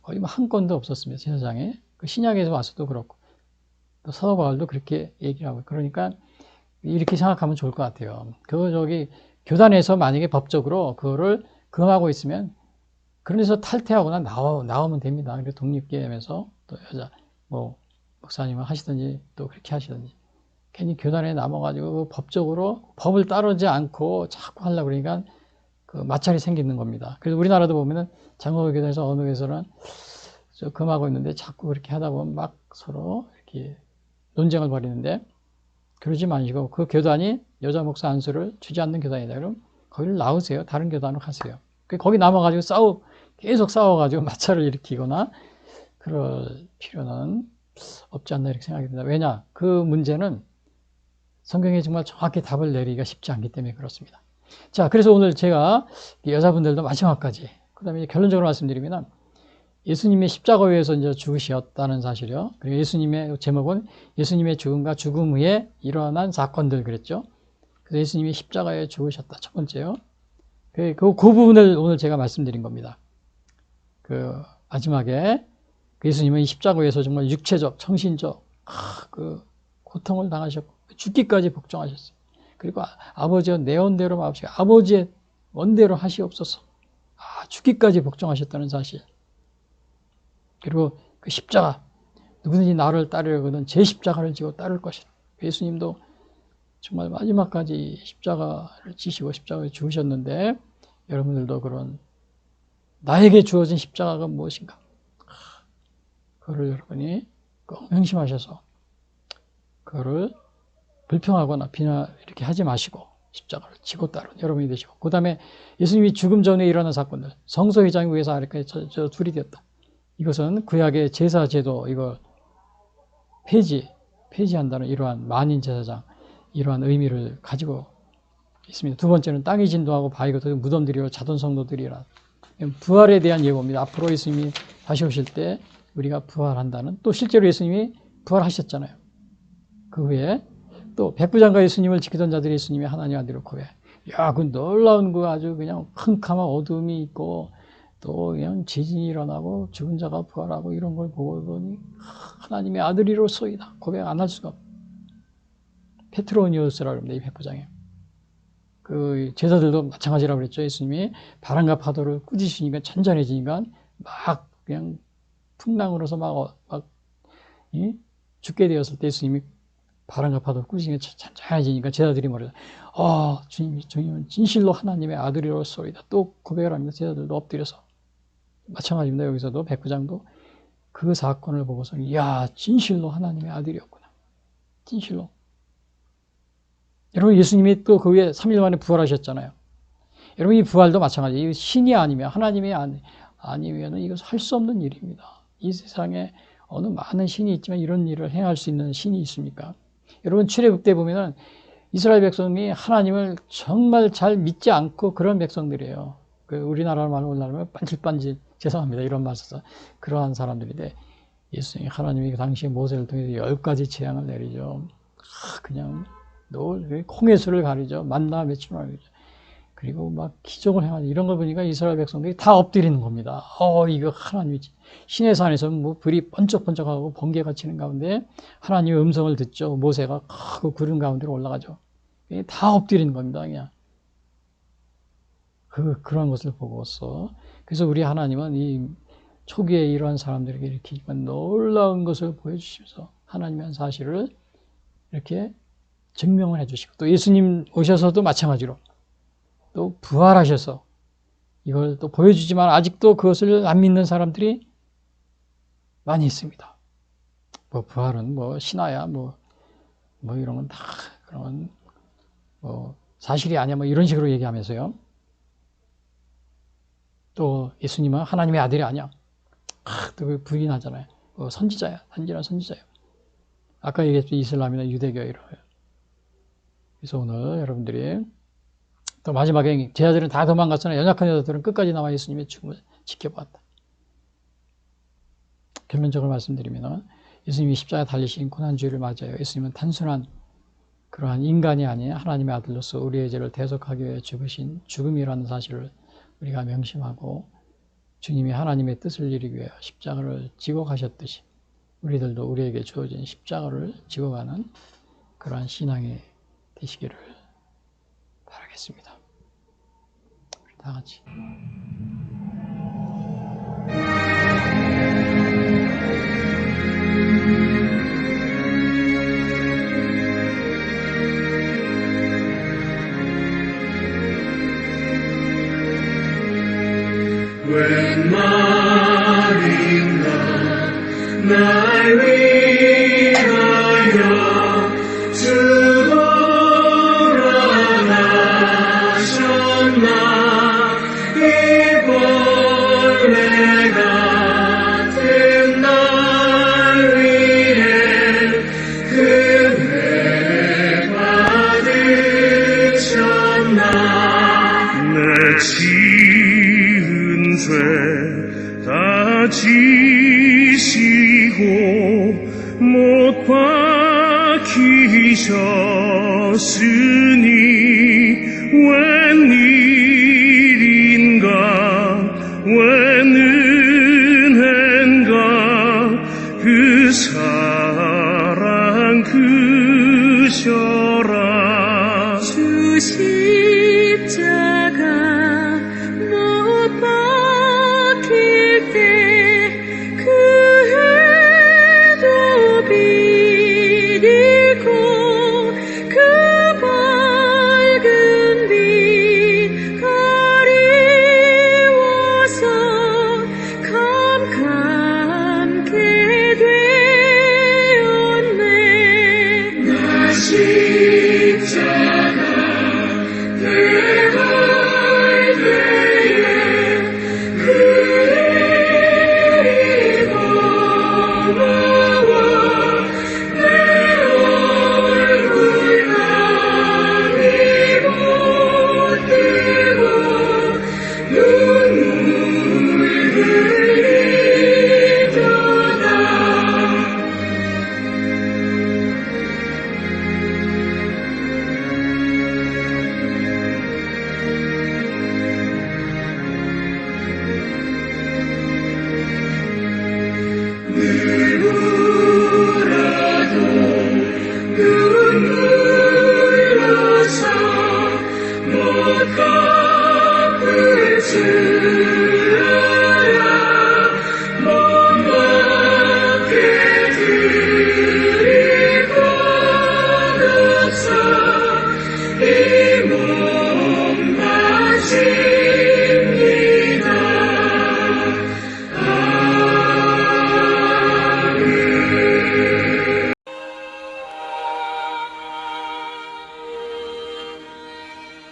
거의 뭐 한 건도 없었습니다. 제사장에. 그 신약에서 와서도 그렇고, 또 사도 바울도 그렇게 얘기를 하고, 그러니까 이렇게 생각하면 좋을 것 같아요. 교단에서 만약에 법적으로 그거를 금하고 있으면 그런 데서 탈퇴하거나 나오면 됩니다. 그래서 독립계에서 또 여자 목사님은 하시든지 또 그렇게 하시든지, 괜히 교단에 남아가지고 법적으로 법을 따르지 않고 자꾸 하려고 그러니까 그 마찰이 생기는 겁니다. 그래서 우리나라도 보면은 장로교단에서 어느 교회에서는 금하고 있는데 자꾸 그렇게 하다 보면 막 서로 이렇게 논쟁을 벌이는데, 그러지 마시고 그 교단이 여자 목사 안수를 주지 않는 교단이다 그럼 거기를 나오세요. 다른 교단으로 가세요. 거기 남아가지고 계속 싸워가지고 마찰을 일으키거나 그럴 필요는 없지 않나 이렇게 생각이 듭니다. 왜냐, 그 문제는 성경에 정말 정확히 답을 내리기가 쉽지 않기 때문에 그렇습니다. 자, 그래서 오늘 제가 여자분들도 마지막까지, 그 다음에 결론적으로 말씀드리면 예수님의 십자가 위에서 이제 죽으셨다는 사실이요. 그리고 예수님의 제목은 예수님의 죽음과 죽음 후에 일어난 사건들 그랬죠. 그래서 예수님이 십자가에 죽으셨다. 첫 번째요. 그 부분을 오늘 제가 말씀드린 겁니다. 그 마지막에 예수님은 이 십자가 위에서 정말 육체적, 정신적 그 고통을 당하셨고 죽기까지 복종하셨어요. 그리고 아버지여 내 원대로 마옵시고 아버지의 원대로 하시옵소서. 죽기까지 복종하셨다는 사실. 그리고 그 십자가, 누구든지 나를 따르려거든 제 십자가를 지고 따를 것이다. 예수님도 정말 마지막까지 십자가를 지시고 십자가에 죽으셨는데, 여러분들도 그런 나에게 주어진 십자가가 무엇인가, 그거를 여러분이 꼭 명심하셔서 그거를 불평하거나 비난 이렇게 하지 마시고 십자가를 지고 따르는 여러분이 되시고, 그 다음에 예수님이 죽음 전에 일어난 사건들, 성소회장이 위에서 아래까지 저 둘이 되었다. 이것은 구약의 제사제도 이걸 폐지한다는 이러한 만인 제사장, 이러한 의미를 가지고 있습니다. 두 번째는 땅이 진동하고 바위가 터지고 무덤들이요 자돈 성도들이라. 부활에 대한 예고입니다. 앞으로 예수님이 다시 오실 때 우리가 부활한다는, 또 실제로 예수님이 부활하셨잖아요. 그 후에 또 백부장과 예수님을 지키던 자들이 예수님이 하나님 아들을 고해. 그 놀라운 거 아주 그냥 캄캄한 어둠이 있고 또 그냥 지진이 일어나고 죽은 자가 부활하고 이런 걸 보더니 하나님의 아들이로소이다. 고백 안 할 수가 없어요. 페트로니우스라고 합니다. 이 백부장이. 그 제자들도 마찬가지라고 그랬죠. 예수님이 바람과 파도를 꾸짖으시니까 잔잔해지니까 막 그냥 풍랑으로서 막 죽게 되었을 때 예수님이 바람과 파도를 꾸짖으니까 잔잔해지니까 제자들이 말해요. 주님은 진실로 하나님의 아들이로소이다. 또 고백을 합니다. 제자들도 엎드려서. 마찬가지입니다. 여기서도 백부장도 그 사건을 보고서 진실로 하나님의 아들이었구나. 진실로. 여러분, 예수님이 또 그 후에 3일 만에 부활하셨잖아요. 여러분, 이 부활도 마찬가지예요. 신이 아니면, 하나님이 아니면 이것은 할 수 없는 일입니다. 이 세상에 어느 많은 신이 있지만 이런 일을 행할 수 있는 신이 있습니까? 여러분, 출애굽 때 보면은 이스라엘 백성이 하나님을 정말 잘 믿지 않고 그런 백성들이에요. 우리나라 말로 올라가면 반질반질, 죄송합니다. 이런 말 써서 그러한 사람들인데, 예수님, 하나님이 당시 모세를 통해서 10가지 재앙을 내리죠. 그냥 홍해수를 가리죠. 만나 맺히마 가리죠. 그리고 막 기적을 행하죠. 이런 걸 보니까 이스라엘 백성들이 다 엎드리는 겁니다. 이거 하나님이 신의 산에서 뭐 불이 번쩍번쩍하고 번개가 치는 가운데 하나님의 음성을 듣죠. 모세가 그 구름 가운데로 올라가죠. 다 엎드리는 겁니다. 그냥 그런 것을 보고서, 그래서 우리 하나님은 이 초기에 이러한 사람들에게 이렇게 놀라운 것을 보여주시면서 하나님의 사실을 이렇게 증명을 해주시고, 또 예수님 오셔서도 마찬가지로 또 부활하셔서 이걸 또 보여주지만 아직도 그것을 안 믿는 사람들이 많이 있습니다. 뭐 부활은 뭐 신화야 뭐 이런 건 다 그런 뭐 사실이 아니야 뭐 이런 식으로 얘기하면서요. 또 예수님은 하나님의 아들이 아니야. 또 부인하잖아요. 선지자야. 단지나 선지자야. 아까 얘기했죠. 이슬람이나 유대교 이런. 그래서 오늘 여러분들이 또 마지막에 제자들은 다 도망갔으나 연약한 여자들은 끝까지 나와 예수님의 죽음을 지켜봤다. 결론적으로 말씀드리면 예수님이 십자가에 달리신 고난주의를 맞아요. 예수님은 단순한 그러한 인간이 아닌 하나님의 아들로서 우리의 죄를 대속하기 위해 죽으신 죽음이라는 사실을 우리가 명심하고, 주님이 하나님의 뜻을 이루기 위해 십자가를 지고 가셨듯이 우리들도 우리에게 주어진 십자가를 지고 가는 그러한 신앙이 되시기를 바라겠습니다. 우리 다 같이. 웬 말인가 날 위하여 죽어라하셨나. 이 벌레 같은 날 위해 그대 받으셨나. 내 죄 다 지시고 못 박히셨으니 웬일인가 웬은혜인가 그 사랑 크셔라. 주 십자가 못 박힐 때 그 해도 비리고 그 밝은 빛 가리워서 캄캄게 되었네. 나 십자가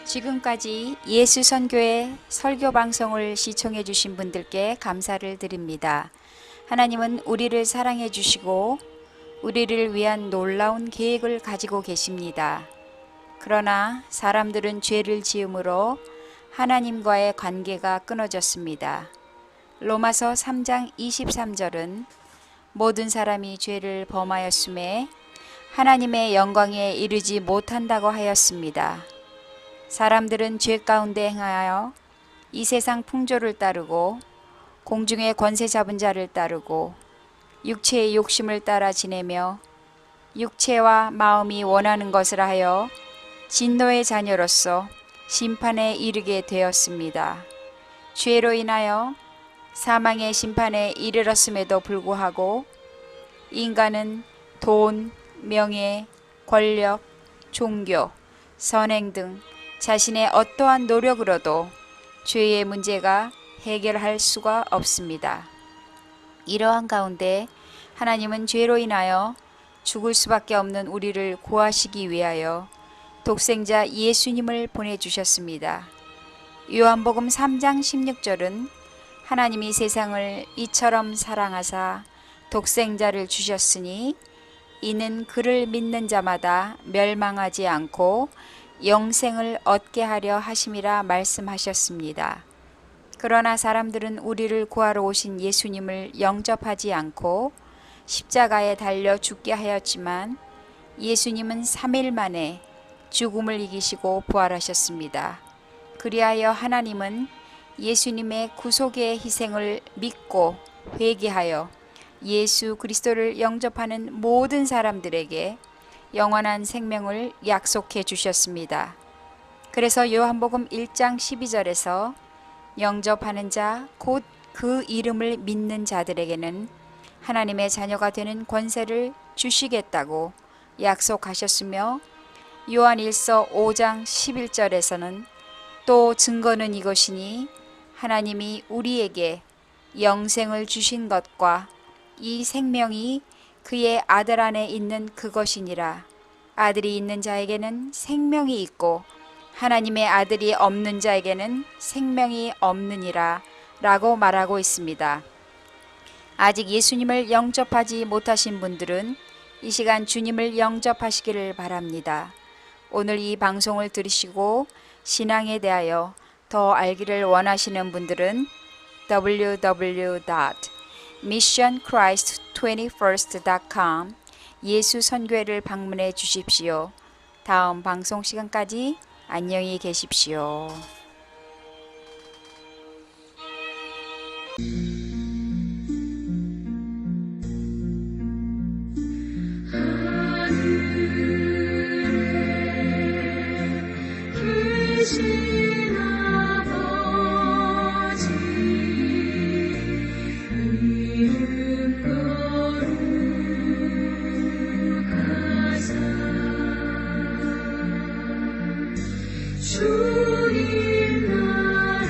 지금까지 예수선교회 설교 방송을 시청해 주신 분들께 감사를 드립니다. 하나님은 우리를 사랑해 주시고 우리를 위한 놀라운 계획을 가지고 계십니다. 그러나 사람들은 죄를 지음으로 하나님과의 관계가 끊어졌습니다. 로마서 3장 23절은 모든 사람이 죄를 범하였음에 하나님의 영광에 이르지 못한다고 하였습니다. 사람들은 죄 가운데 행하여 이 세상 풍조를 따르고 공중의 권세 잡은 자를 따르고 육체의 욕심을 따라 지내며 육체와 마음이 원하는 것을 하여 진노의 자녀로서 심판에 이르게 되었습니다. 죄로 인하여 사망의 심판에 이르렀음에도 불구하고 인간은 돈, 명예, 권력, 종교, 선행 등 자신의 어떠한 노력으로도 죄의 문제가 해결할 수가 없습니다. 이러한 가운데 하나님은 죄로 인하여 죽을 수밖에 없는 우리를 구하시기 위하여 독생자 예수님을 보내주셨습니다. 요한복음 3장 16절은 하나님이 세상을 이처럼 사랑하사 독생자를 주셨으니 이는 그를 믿는 자마다 멸망하지 않고 영생을 얻게 하려 하심이라 말씀하셨습니다. 그러나 사람들은 우리를 구하러 오신 예수님을 영접하지 않고 십자가에 달려 죽게 하였지만 예수님은 3일 만에 죽음을 이기시고 부활하셨습니다. 그리하여 하나님은 예수님의 구속의 희생을 믿고 회개하여 예수 그리스도를 영접하는 모든 사람들에게 영원한 생명을 약속해 주셨습니다. 그래서 요한복음 1장 12절에서 영접하는 자 곧 그 이름을 믿는 자들에게는 하나님의 자녀가 되는 권세를 주시겠다고 약속하셨으며 요한일서 5장 11절에서는 또 증거는 이것이니 하나님이 우리에게 영생을 주신 것과 이 생명이 그의 아들 안에 있는 그것이니라. 아들이 있는 자에게는 생명이 있고 하나님의 아들이 없는 자에게는 생명이 없느니라 라고 말하고 있습니다. 아직 예수님을 영접하지 못하신 분들은 이 시간 주님을 영접하시기를 바랍니다. 오늘 이 방송을 들으시고 신앙에 대하여 더 알기를 원하시는 분들은 www.missionchrist21st.com 예수 선교회를 방문해 주십시오. 다음 방송 시간까지 안녕히 계십시오. 계신 아버지 이름 거룩하사 주님 나라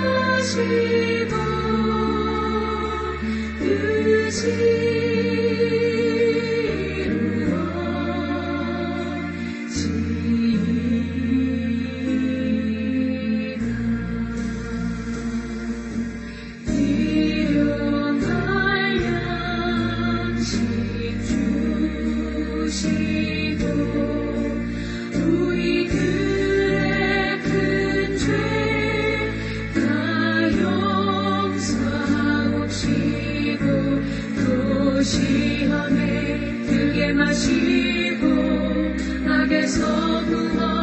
임하시고 뜻이 시험에 들게 마시고 악에서 구원